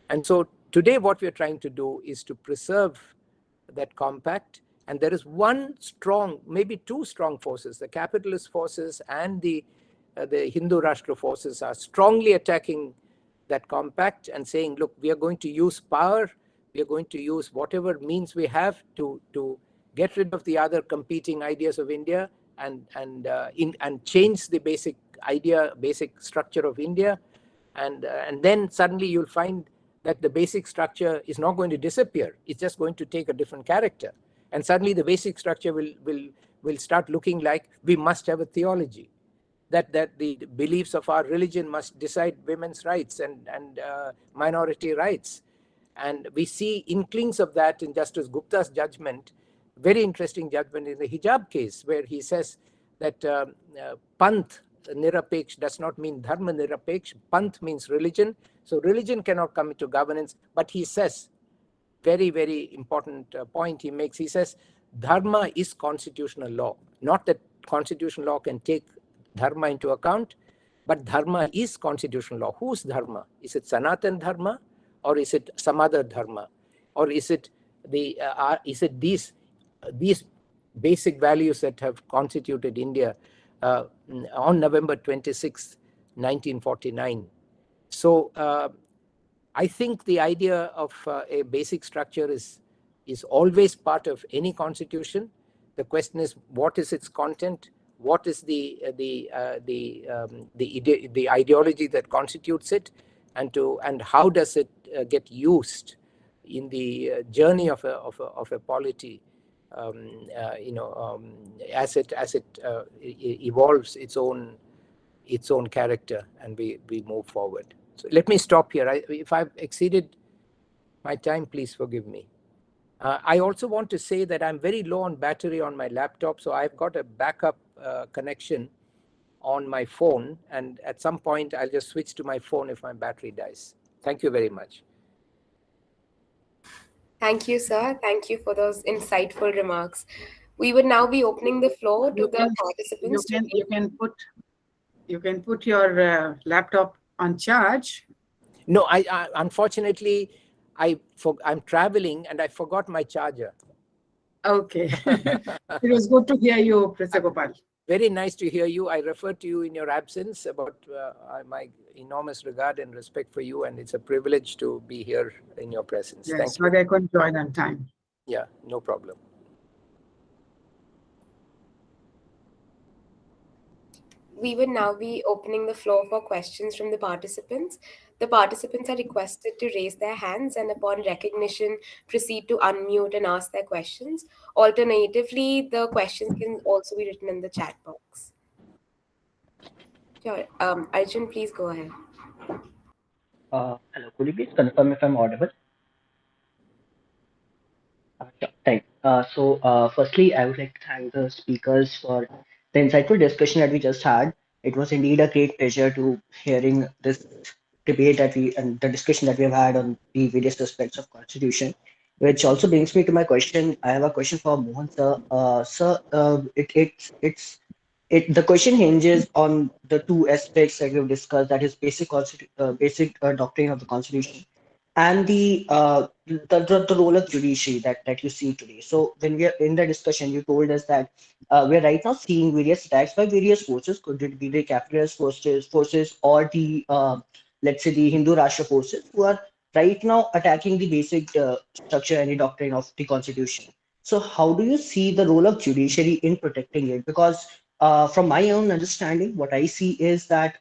And so today what we're trying to do is to preserve that compact And there is one strong, maybe two strong forces. The capitalist forces and the Hindu Rashtra forces are strongly attacking that compact and saying, look, we are going to use power, we are going to use whatever means we have to get rid of the other competing ideas of India and change the basic structure of India. And then suddenly you'll find that the basic structure is not going to disappear. It's just going to take a different character. And suddenly the basic structure will start looking like we must have a theology. That the beliefs of our religion must decide women's rights and minority rights. And we see inklings of that in Justice Gupta's judgment, very interesting judgment in the hijab case, where he says that Panth Nirapeksh does not mean Dharma Nirapeksh. Panth means religion. So religion cannot come into governance. But he says, very, very important point he makes, he says, Dharma is constitutional law. Not that constitutional law can take Dharma into account, but Dharma is constitutional law. Whose Dharma? Is it Sanatan Dharma, or is it some other Dharma, or is it these basic values that have constituted India on November 26, 1949? So I think the idea of a basic structure is always part of any constitution. The question is, what is its content? What is the ideology that constitutes it, and how does it get used in the journey of a polity, as it evolves its own character, and we move forward. So let me stop here. If I've exceeded my time, please forgive me. I also want to say that I'm very low on battery on my laptop, so I've got a backup connection on my phone, and at some point I'll just switch to my phone if my battery dies. Thank you very much. Thank you, sir. Thank you for those insightful remarks. We would now be opening the floor to the participants. You can put your laptop on charge. No, I unfortunately I'm traveling and I forgot my charger. Okay. It was good to hear you, Professor Gopal. Very nice to hear you. I referred to you in your absence about my enormous regard and respect for you, and it's a privilege to be here in your presence. Yes, Thank but you. I couldn't join on time. Yeah, no problem. We will now be opening the floor for questions from the participants. The participants are requested to raise their hands and upon recognition proceed to unmute and ask their questions. Alternatively, the questions can also be written in the chat box. Sure. Arjun, please go ahead. Hello, could you please confirm if I'm audible? Sure, thanks. Firstly, I would like to thank the speakers for the insightful discussion that we just had. It was indeed a great pleasure to hearing this debate that we and the discussion that we have had on the various aspects of constitution, which also brings me to my question. I have a question for Mohan sir. The question hinges on the two aspects that we've discussed, that is basic doctrine of the constitution and the role of judiciary that you see today. So when we are in the discussion, you told us that we're right now seeing various attacks by various forces. Could it be the capitalist forces or the let's say the Hindu Rashtra forces, who are right now attacking the basic structure and the doctrine of the constitution. So how do you see the role of judiciary in protecting it? Because from my own understanding, what I see is that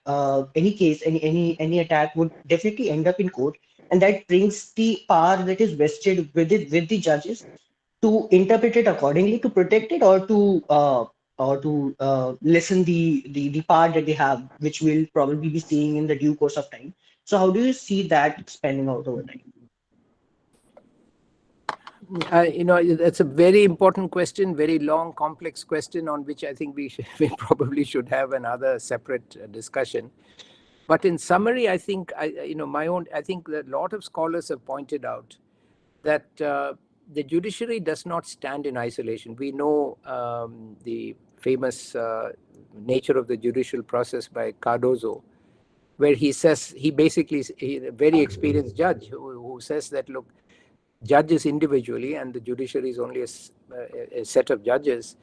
any attack would definitely end up in court, and that brings the power that is vested with the judges to interpret it accordingly, to protect it, or to lessen the power that they have, which we'll probably be seeing in the due course of time. So how do you see that expanding out over time? It's a very important question, very long, complex question on which I think we probably should have another separate discussion. But in summary, I think I think that a lot of scholars have pointed out that the judiciary does not stand in isolation. We know the famous nature of the judicial process by Cardozo, where he says, a very experienced judge who says that, look, judges individually, and the judiciary is only a set of judges,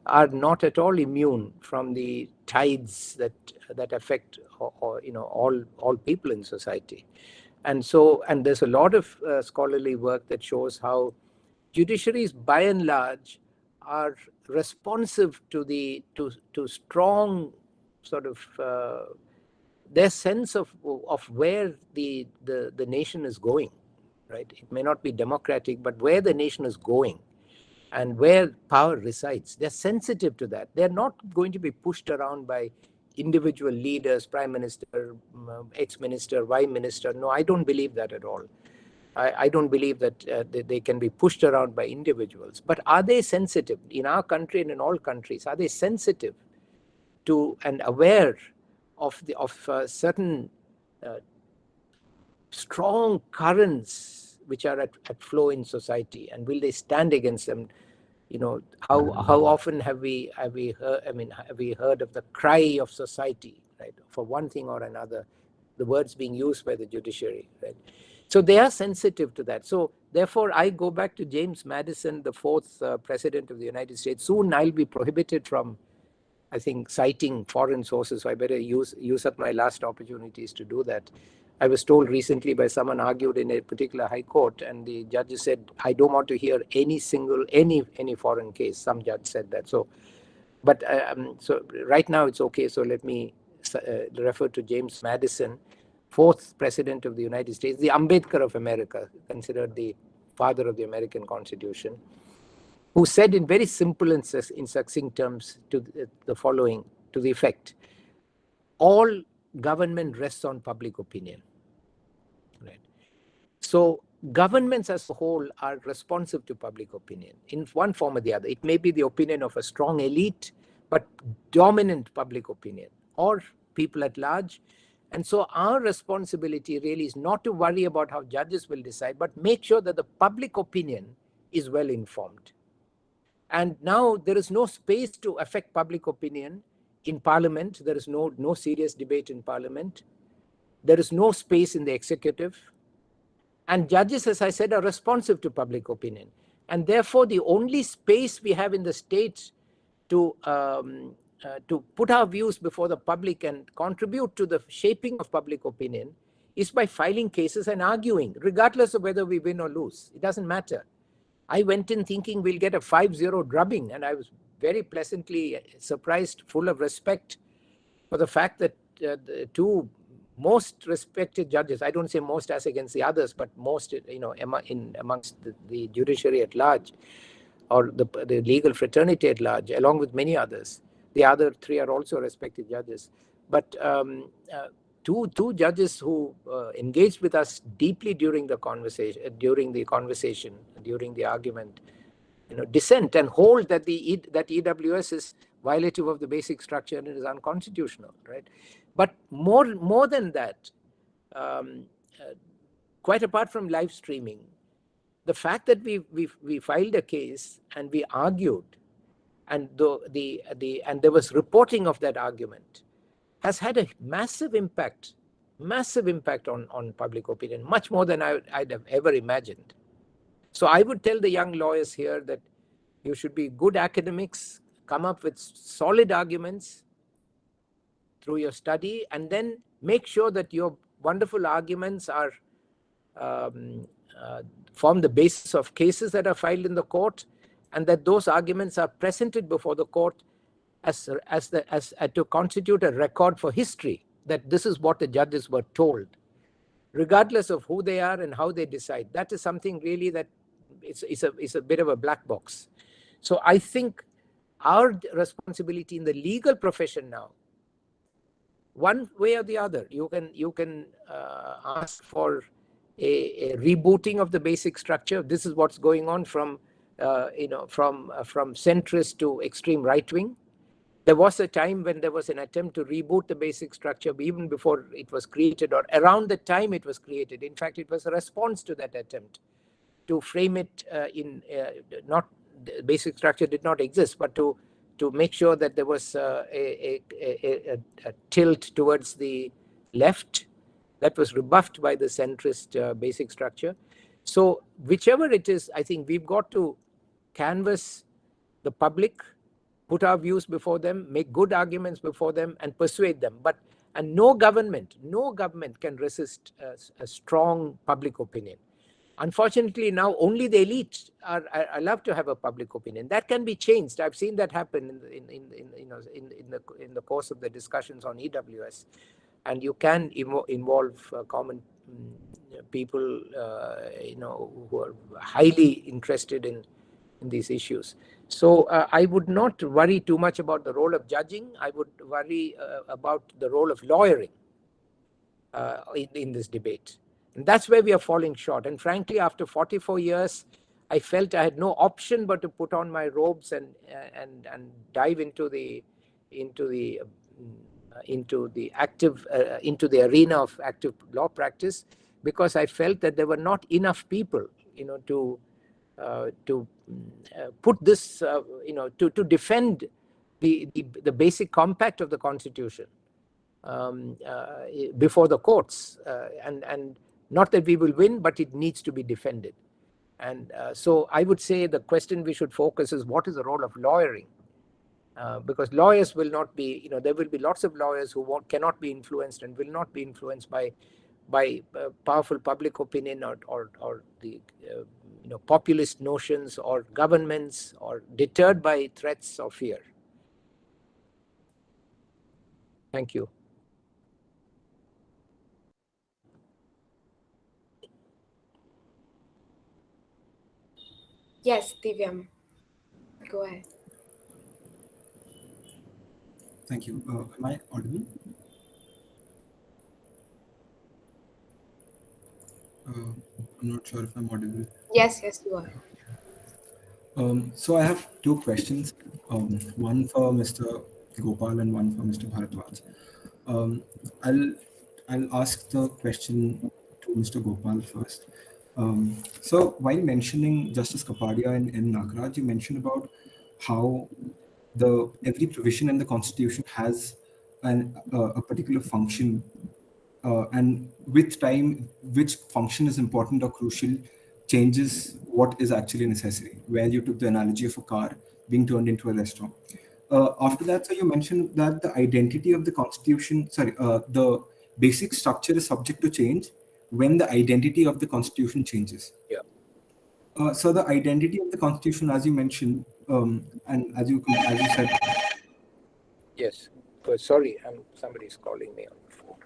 are not at all immune from the tides that affect all people in society. And there's a lot of scholarly work that shows how judiciaries by and large are responsive to strong sort of their sense of where the nation is going, right? It may not be democratic, but where the nation is going and where power resides, they're sensitive to that. They're not going to be pushed around by individual leaders, prime minister, ex-minister, Y minister. No, I don't believe that at all. I don't believe that they can be pushed around by individuals. But are they sensitive? In our country and in all countries, are they sensitive to and aware of certain strong currents which are at flow in society, and will they stand against them? How often have we heard of the cry of society, right, for one thing or another, the words being used by the judiciary, right? So they are sensitive to that. So therefore, I go back to James Madison, the fourth president of the United States. Soon I'll be prohibited from, I think, citing foreign sources. So I better use up my last opportunities to do that. I was told recently by someone argued in a particular high court, and the judges said, I don't want to hear any foreign case. Some judge said that. So right now it's okay. So let me refer to James Madison, fourth president of the United States, the Ambedkar of America, considered the father of the American Constitution, who said in very simple and in succinct terms to the following, to the effect: all government rests on public opinion. Right? So governments as a whole are responsive to public opinion in one form or the other. It may be the opinion of a strong elite, but dominant public opinion, or people at large. And so our responsibility really is not to worry about how judges will decide, but make sure that the public opinion is well informed. And now there is no space to affect public opinion in Parliament. There is no serious debate in Parliament. There is no space in the executive. And judges, as I said, are responsive to public opinion. And therefore, the only space we have in the state to put our views before the public and contribute to the shaping of public opinion is by filing cases and arguing, regardless of whether we win or lose. It doesn't matter. I went in thinking we'll get a 5-0 drubbing, and I was very pleasantly surprised, full of respect for the fact that the two most respected judges, I don't say most as against the others, but most, amongst the judiciary at large, or the legal fraternity at large, along with many others. The other three are also respected judges. But two judges who engaged with us deeply during the conversation, during the argument, dissent and hold that that EWS is violative of the basic structure and it is unconstitutional, right? But more than that, quite apart from live streaming, the fact that we filed a case and we argued, and and there was reporting of that argument, has had a massive impact on public opinion, much more than I'd have ever imagined. So I would tell the young lawyers here that you should be good academics, come up with solid arguments through your study, and then make sure that your wonderful arguments are form the basis of cases that are filed in the court, and that those arguments are presented before the court as to constitute a record for history, that this is what the judges were told, regardless of who they are and how they decide. That is something really that it's a bit of a black box. So I think our responsibility in the legal profession now, one way or the other, you can ask for a rebooting of the basic structure. This is what's going on from centrist to extreme right wing. There was a time when there was an attempt to reboot the basic structure even before it was created, or around the time it was created. In fact, it was a response to that attempt to frame it not the basic structure did not exist, but to make sure that there was a tilt towards the left that was rebuffed by the centrist basic structure. So whichever it is, I think we've got to canvass the public, put our views before them, make good arguments before them, and persuade them. And no government can resist a strong public opinion. Unfortunately, now only the elite are allowed to have a public opinion. That can be changed. I've seen that happen in the course of the discussions on EWS, and you can involve common people, who are highly interested in these issues. So I would not worry too much about the role of judging. I would worry about the role of lawyering in this debate. And that's where we are falling short. And frankly, after 44 years, I felt I had no option but to put on my robes and dive into the arena of active law practice, because I felt that there were not enough people, to put this, to defend the basic compact of the Constitution before the courts, and not that we will win, but it needs to be defended. And so I would say the question we should focus is, what is the role of lawyering? Because lawyers will not be, there will be lots of lawyers who cannot be influenced and will not be influenced by powerful public opinion or the populist notions or governments, or deterred by threats or fear. Thank you. Yes, Divyam. Go ahead. Thank you. Am I audible? I'm not sure if I'm audible. Yes, you are. So I have two questions, one for Mr. Gopal and one for Mr. Bharadwaj. I'll ask the question to Mr. Gopal first. So while mentioning Justice Kapadia and N. Nagaraj, you mentioned about how every provision in the Constitution has a particular function, and with time, which function is important or crucial changes what is actually necessary, where you took the analogy of a car being turned into a restaurant. After that, so you mentioned that the identity of the Constitution, the basic structure is subject to change when the identity of the Constitution changes. Yeah. So the identity of the Constitution, as you mentioned, and as you said. Yes. Sorry, somebody's calling me on the phone.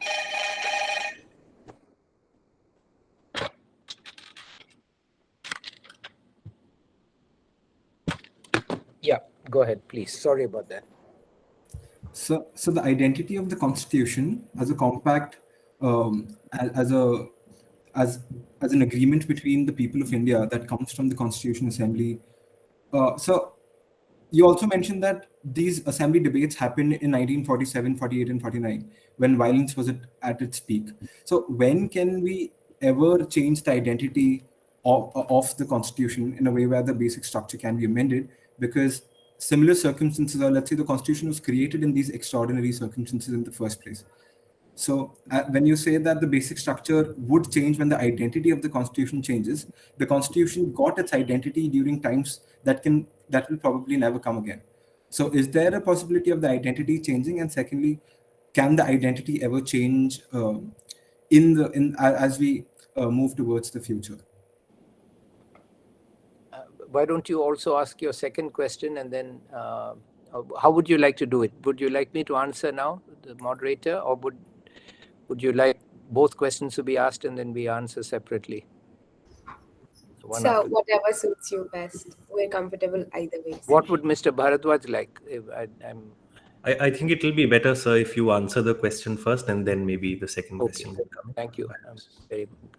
Yeah, go ahead, please. Sorry about that. So the identity of the Constitution as a compact, as an agreement between the people of India that comes from the Constitution Assembly. So you also mentioned that these assembly debates happened in 1947, 48, and 49, when violence was at its peak. So when can we ever change the identity of the Constitution in a way where the basic structure can be amended? Because similar circumstances, or let's say the Constitution was created in these extraordinary circumstances in the first place. So when you say that the basic structure would change when the identity of the Constitution changes, the Constitution got its identity during times that will probably never come again. So is there a possibility of the identity changing? And secondly, can the identity ever change as we move towards the future? Why don't you also ask your second question, and then how would you like to do it? Would you like me to answer now, the moderator, or would you like both questions to be asked and then we answer separately? So whatever suits you best. We're comfortable either way. What would Mr. Bharadwaj like? I think it will be better, sir, if you answer the question first and then maybe the second question will come. Thank you.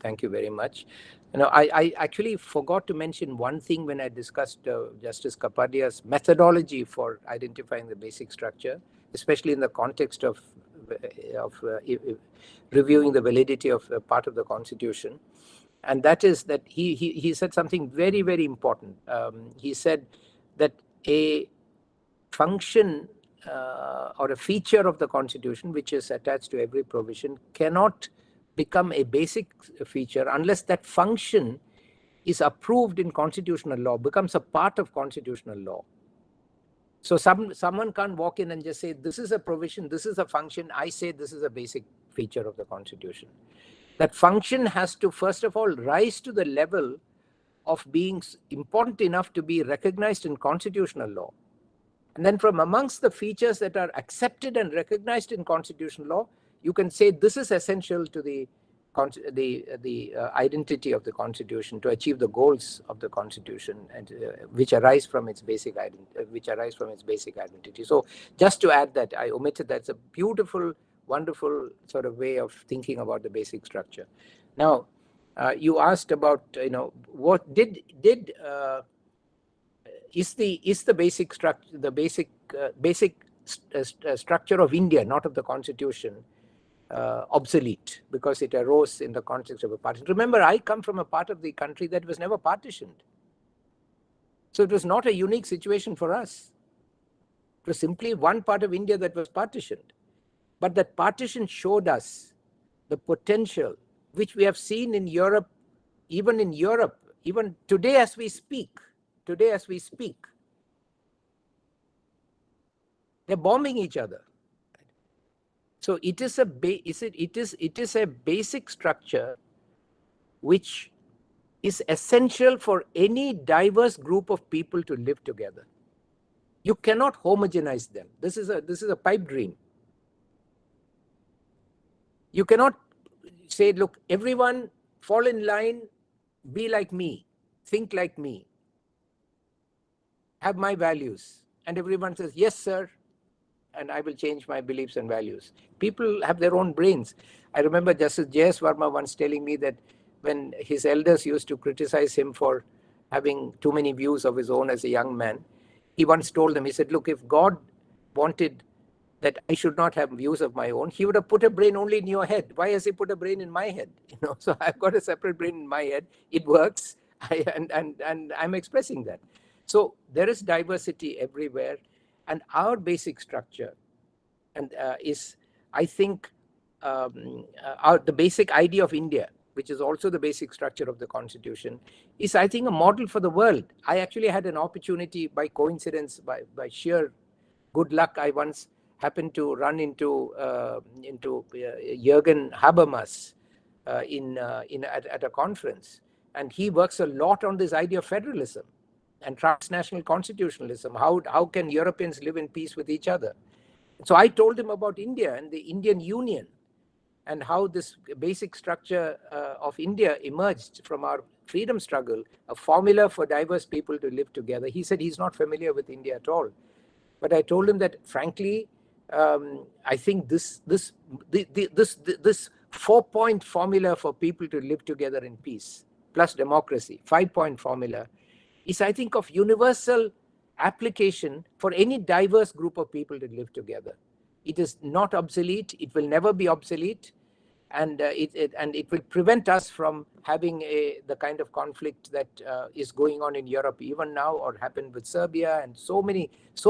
Thank you very much. I actually forgot to mention one thing when I discussed Justice Kapadia's methodology for identifying the basic structure, especially in the context of reviewing the validity of a part of the Constitution. And that is that he said something very, very important. He said that a function or a feature of the Constitution which is attached to every provision cannot become a basic feature unless that function is approved in constitutional law, becomes a part of constitutional law. So someone can't walk in and just say, this is a provision, this is a function, I say this is a basic feature of the Constitution. That function has to, first of all, rise to the level of being important enough to be recognized in constitutional law. And then from amongst the features that are accepted and recognized in constitutional law, you can say this is essential to the identity of the Constitution, to achieve the goals of the Constitution, and which arise from its basic identity. So just to add that, I omitted that. It's a beautiful, wonderful sort of way of thinking about the basic structure. Now, you asked about, what is the basic structure, the basic structure of India, not of the Constitution, obsolete because it arose in the context of a partition. Remember, I come from a part of the country that was never partitioned. So it was not a unique situation for us. It was simply one part of India that was partitioned. But that partition showed us the potential, which we have seen in Europe, even today as we speak, they're bombing each other. So it is a basic structure which is essential for any diverse group of people to live together. You cannot homogenize them. This is a pipe dream. You cannot say, look, everyone fall in line, be like me, think like me, have my values. And everyone says, yes, sir, and I will change my beliefs and values. People have their own brains. I remember Justice J.S. Verma once telling me that when his elders used to criticize him for having too many views of his own as a young man, he once told them, he said, look, if God wanted that I should not have views of my own, he would have put a brain only in your head. Why has he put a brain in my head? So I've got a separate brain in my head. It works, and I'm expressing that. So there is diversity everywhere. And our basic structure is, I think, the basic idea of India, which is also the basic structure of the Constitution, is, I think, a model for the world. I actually had an opportunity, by coincidence, by sheer good luck, I once happened to run into Jürgen Habermas at a conference. And he works a lot on this idea of federalism and transnational constitutionalism. How can Europeans live in peace with each other? So I told him about India and the Indian Union and how this basic structure of India emerged from our freedom struggle, a formula for diverse people to live together. He said he's not familiar with India at all. But I told him that, frankly, I think this 4-point formula for people to live together in peace, plus democracy, 5-point formula, is, I think, of universal application for any diverse group of people to live together. It is not obsolete. It will never be obsolete. And it will prevent us from having the kind of conflict that is going on in Europe even now, or happened with Serbia, and so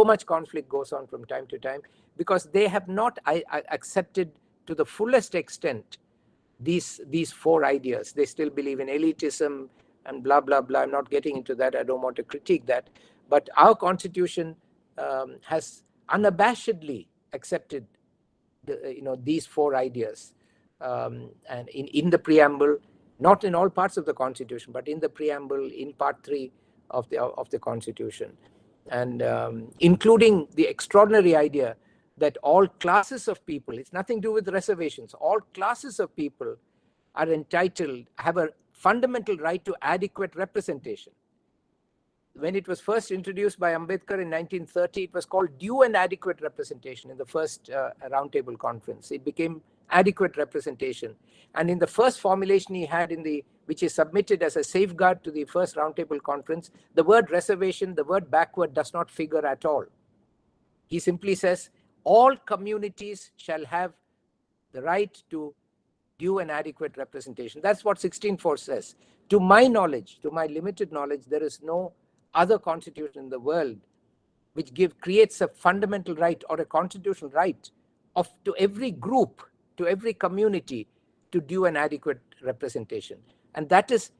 much conflict goes on from time to time, because they have not accepted to the fullest extent these 4 ideas. They still believe in elitism and blah, blah, blah. I'm not getting into that. I don't want to critique that. But our Constitution has unabashedly accepted these 4 ideas. And in the preamble, not in all parts of the Constitution, but in the preamble, in part 3 of the Constitution, and including the extraordinary idea that all classes of people, it's nothing to do with reservations, all classes of people are entitled, have a fundamental right to adequate representation. When it was first introduced by Ambedkar in 1930, it was called due and adequate representation in the first roundtable conference. It became adequate representation. And in the first formulation he had, which is submitted as a safeguard to the first roundtable conference, the word reservation, the word backward, does not figure at all. He simply says, all communities shall have the right to due and adequate representation. That's what 16.4 says. To my knowledge, to my limited knowledge, there is no other constitution in the world which creates a fundamental right or a constitutional right to every group, to every community, to due and adequate representation. And that is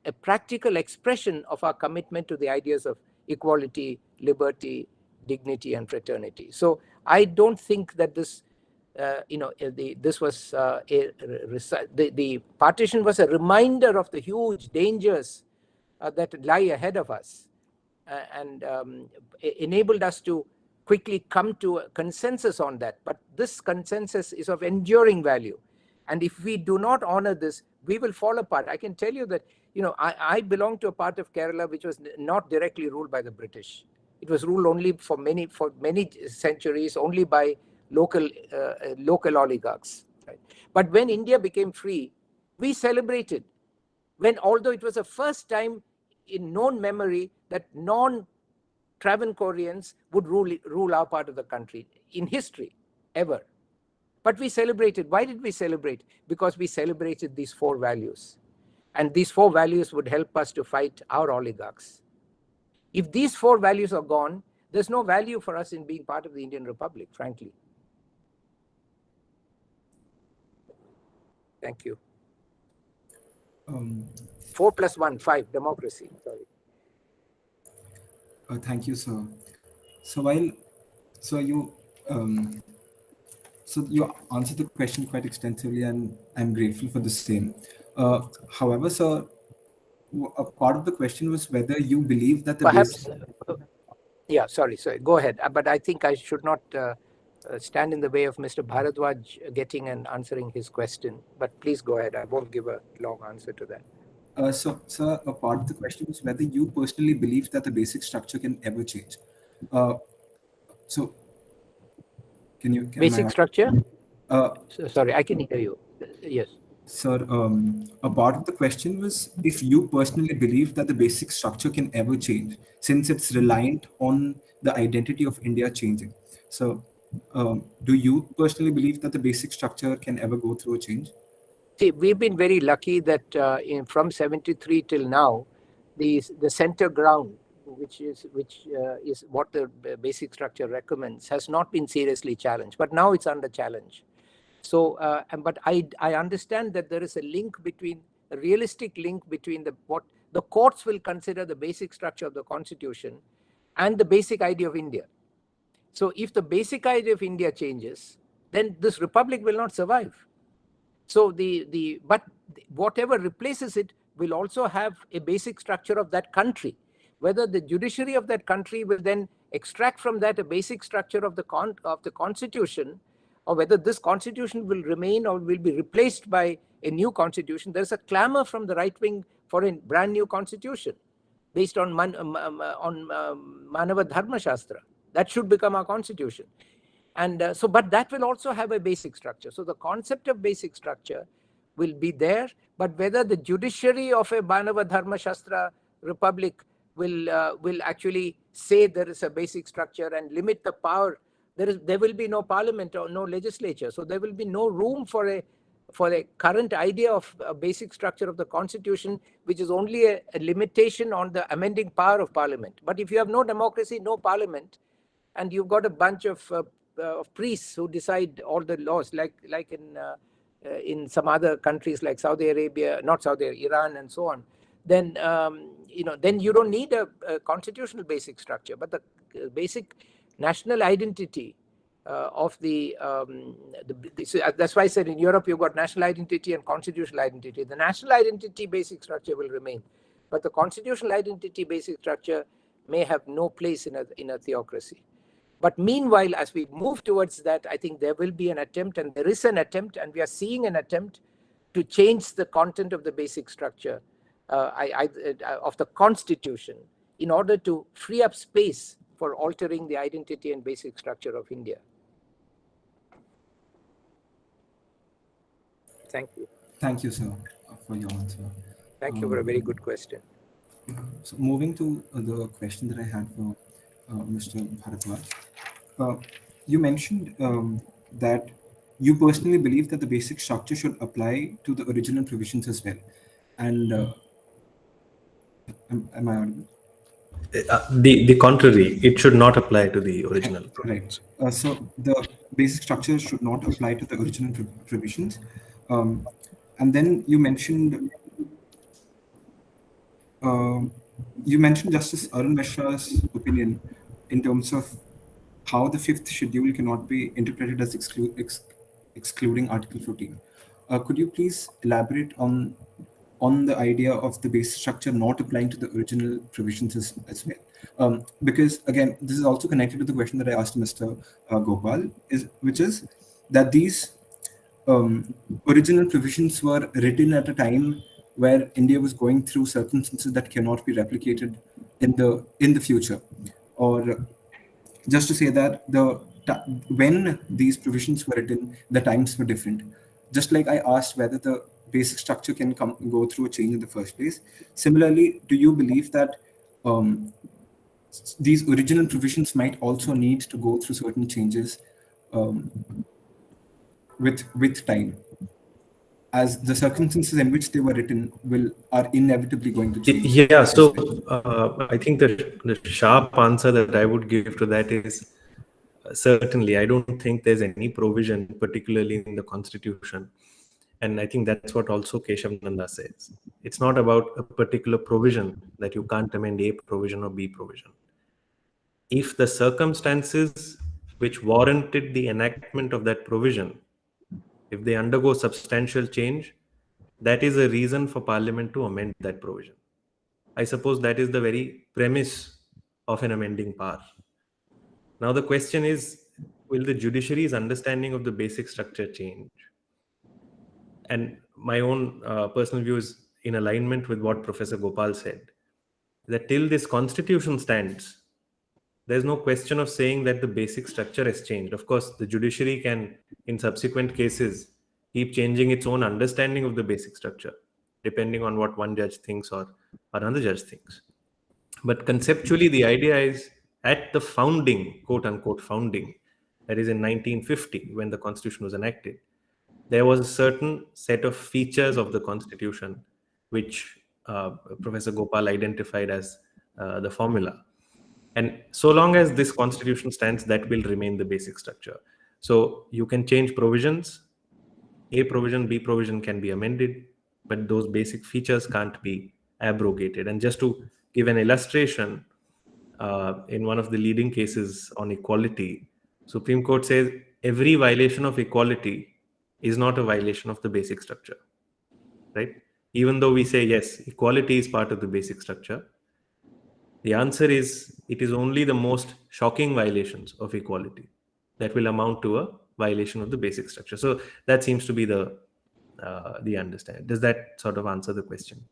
a practical expression of our commitment to the ideas of equality, liberty, dignity, and fraternity. So I don't think that this, this was the partition was a reminder of the huge dangers that lie ahead of us, and enabled us to quickly come to a consensus on that. But this consensus is of enduring value. And if we do not honor this, we will fall apart. I can tell you that, I belong to a part of Kerala which was not directly ruled by the British. It was ruled only for many centuries only by local oligarchs. Right? But when India became free, we celebrated. Although it was the first time in known memory that non-Travancoreans would rule our part of the country in history, ever. But we celebrated. Why did we celebrate? Because we celebrated these 4 values. And these 4 values would help us to fight our oligarchs. If these 4 values are gone, there's no value for us in being part of the Indian Republic, frankly. Thank you. 4 + 1, 5, democracy. Sorry. Thank you, sir. So you answered the question quite extensively, and I'm grateful for the same. However, sir, a part of the question was whether you believe that the perhaps. Yeah, sorry. Go ahead. But I think I should not stand in the way of Mr. Bharadwaj getting and answering his question. But please go ahead. I won't give a long answer to that. So, sir, a part of the question is whether you personally believe that the basic structure can ever change. So, basic structure? Sorry, I can hear you. Yes. Sir, a part of the question was if you personally believe that the basic structure can ever change, since it's reliant on the identity of India changing. So, do you personally believe that the basic structure can ever go through a change? See, we've been very lucky that from 73 till now, the center ground, which is what the basic structure recommends, has not been seriously challenged. But now it's under challenge. So, but I understand that there is a realistic link between what the courts will consider the basic structure of the Constitution and the basic idea of India. So, if the basic idea of India changes, then this republic will not survive. So, but whatever replaces it will also have a basic structure of that country. Whether the judiciary of that country will then extract from that a basic structure of the Constitution, or whether this constitution will remain or will be replaced by a new constitution, there's a clamor from the right wing for a brand new constitution based on Manava Dharma Shastra. That should become our constitution. And but that will also have a basic structure. So the concept of basic structure will be there, but whether the judiciary of a Manava Dharma Shastra republic will actually say there is a basic structure and limit the power. There will be no parliament or no legislature, so there will be no room for a current idea of a basic structure of the constitution, which is only a limitation on the amending power of parliament. But if you have no democracy, no parliament, and you've got a bunch of priests who decide all the laws, like in some other countries like Saudi Arabia, Iran, and so on, then then you don't need a constitutional basic structure, but the basic national identity of that's why I said in Europe you've got national identity and constitutional identity. The national identity basic structure will remain, but the constitutional identity basic structure may have no place in a theocracy. But meanwhile, as we move towards that, I think there will be an attempt, and there is an attempt, and we are seeing an attempt to change the content of the basic structure of the Constitution in order to free up space for altering the identity and basic structure of India. Thank you. Thank you, sir, for your answer. Thank you for a very good question. So moving to the question that I had for Mr. Bharadwaj. You mentioned that you personally believe that the basic structure should apply to the original provisions as well. And am I audible? The contrary, it should not apply to the original. Right. So the basic structure should not apply to the original provisions. And then you mentioned You mentioned Justice Arun Mishra's opinion in terms of how the fifth schedule cannot be interpreted as excluding Article 14. Could you please elaborate on the idea of the basic structure not applying to the original provisions as well? Because again, this is also connected to the question that I asked Mr. Gopal, which is that these original provisions were written at a time where India was going through circumstances that cannot be replicated in the future, or just to say that when these provisions were written, the times were different. Just like I asked whether the basic structure can go through a change in the first place. Similarly, do you believe that um, these original provisions might also need to go through certain changes um, with time, as the circumstances in which they were written are inevitably going to change Yeah, as so well? I think the sharp answer that I would give to that is certainly I don't think there's any provision, particularly in the Constitution, and I think that's what also Kesavananda says. It's not about a particular provision that you can't amend A provision or B provision. If the circumstances which warranted the enactment of that provision, if they undergo substantial change, that is a reason for Parliament to amend that provision. I suppose that is the very premise of an amending power. Now, the question is, will the judiciary's understanding of the basic structure change? And my own personal view is in alignment with what Professor Gopal said, that till this constitution stands, there's no question of saying that the basic structure has changed. Of course, the judiciary can, in subsequent cases, keep changing its own understanding of the basic structure, depending on what one judge thinks or another judge thinks. But conceptually, the idea is at the founding, quote unquote, founding, that is in 1950, when the Constitution was enacted, there was a certain set of features of the Constitution which Professor Gopal identified as the formula. And so long as this Constitution stands, that will remain the basic structure. So you can change provisions. A provision, B provision can be amended, but those basic features can't be abrogated. And just to give an illustration, in one of the leading cases on equality, Supreme Court says every violation of equality is not a violation of the basic structure, right? Even though we say yes, equality is part of the basic structure, the answer is it is only the most shocking violations of equality that will amount to a violation of the basic structure. So that seems to be the understanding. Does that sort of answer the question?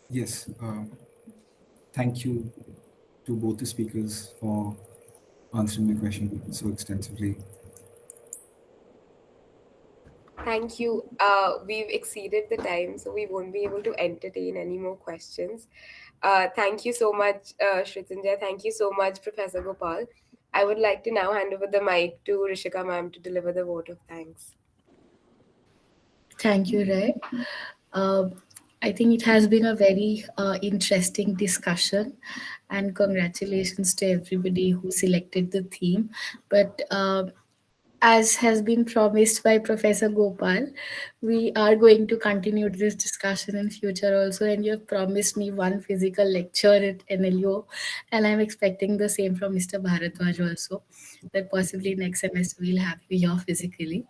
Yes. Thank you to both the speakers for answering my question so extensively. Thank you. We've exceeded the time, so we won't be able to entertain any more questions. Thank you so much, Shrutanjaya. Thank you so much, Professor Gopal. I would like to now hand over the mic to Rishika ma'am to deliver the vote of thanks. Thank you, Ray. Uh, I think it has been a very interesting discussion, and congratulations to everybody who selected the theme. But as has been promised by Professor Gopal, we are going to continue this discussion in future also. And you have promised me one physical lecture at NLUO, and I'm expecting the same from Mr. Bharadwaj also, that possibly next semester we'll have you here physically.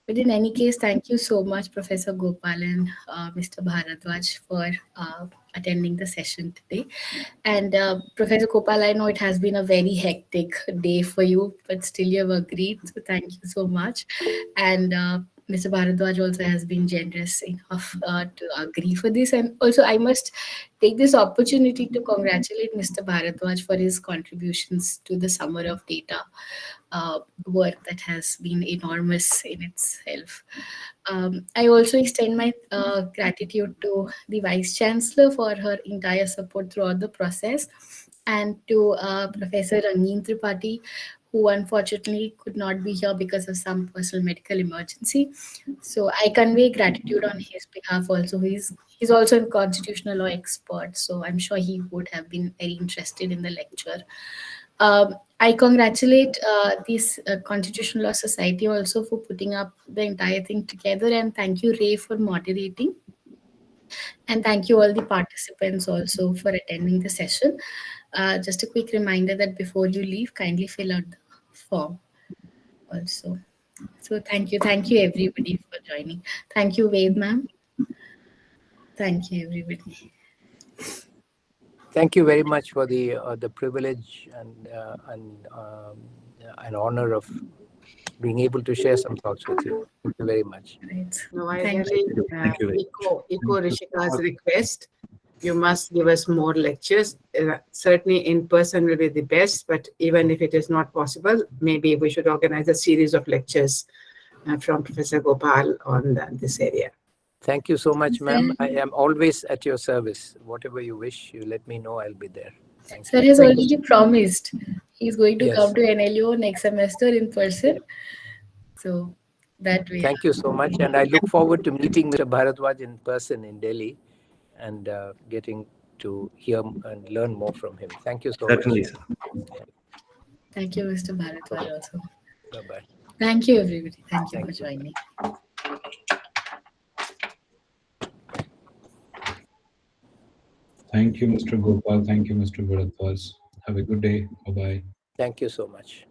But in any case, thank you so much, Professor Gopal and Mr. Bharadwaj, for attending the session today. And Professor Gopal, I know it has been a very hectic day for you, but still you have agreed. So thank you so much. And Mr. Bharadwaj also has been generous enough to agree for this. And also, I must take this opportunity to congratulate Mr. Bharadwaj for his contributions to the Summer of Data work that has been enormous in itself. I also extend my gratitude to the Vice Chancellor for her entire support throughout the process, and to Professor Rangeen Tripathi, who unfortunately could not be here because of some personal medical emergency. So I convey gratitude on his behalf also. He's also a constitutional law expert, so I'm sure he would have been very interested in the lecture. I congratulate this Constitutional Law Society also for putting up the entire thing together, and thank you, Ray, for moderating. And thank you all the participants also for attending the session. Just a quick reminder that before you leave, kindly fill out the form also. So thank you everybody for joining. Thank you, Ved ma'am. Thank you everybody. Thank you very much for the privilege and an honor of being able to share some thoughts with you. Thank you very much. Right. No, I Thank really Thank you very much. echo Rishika's request. You must give us more lectures. Certainly in person will be the best, but even if it is not possible, maybe we should organize a series of lectures from Professor Gopal on this area. Thank you so much, ma'am. you. I am always at your service. Whatever you wish, you let me know. I'll be there. Thank Sir you. has already promised he's going to Yes. come to NLUO next semester in person. So that way. Thank you so much. And I look forward to meeting Mr. Bharadwaj in person in Delhi and getting to hear and learn more from him. Thank you so Certainly, much. sir. Thank you, Mr. Bharadwaj also. Bye-bye. Thank you everybody. Thank you Thank for you. joining. Thank you, Mr. Gopal. Thank you, Mr. Bharadwaj. Have a good day. Bye-bye. Thank you so much.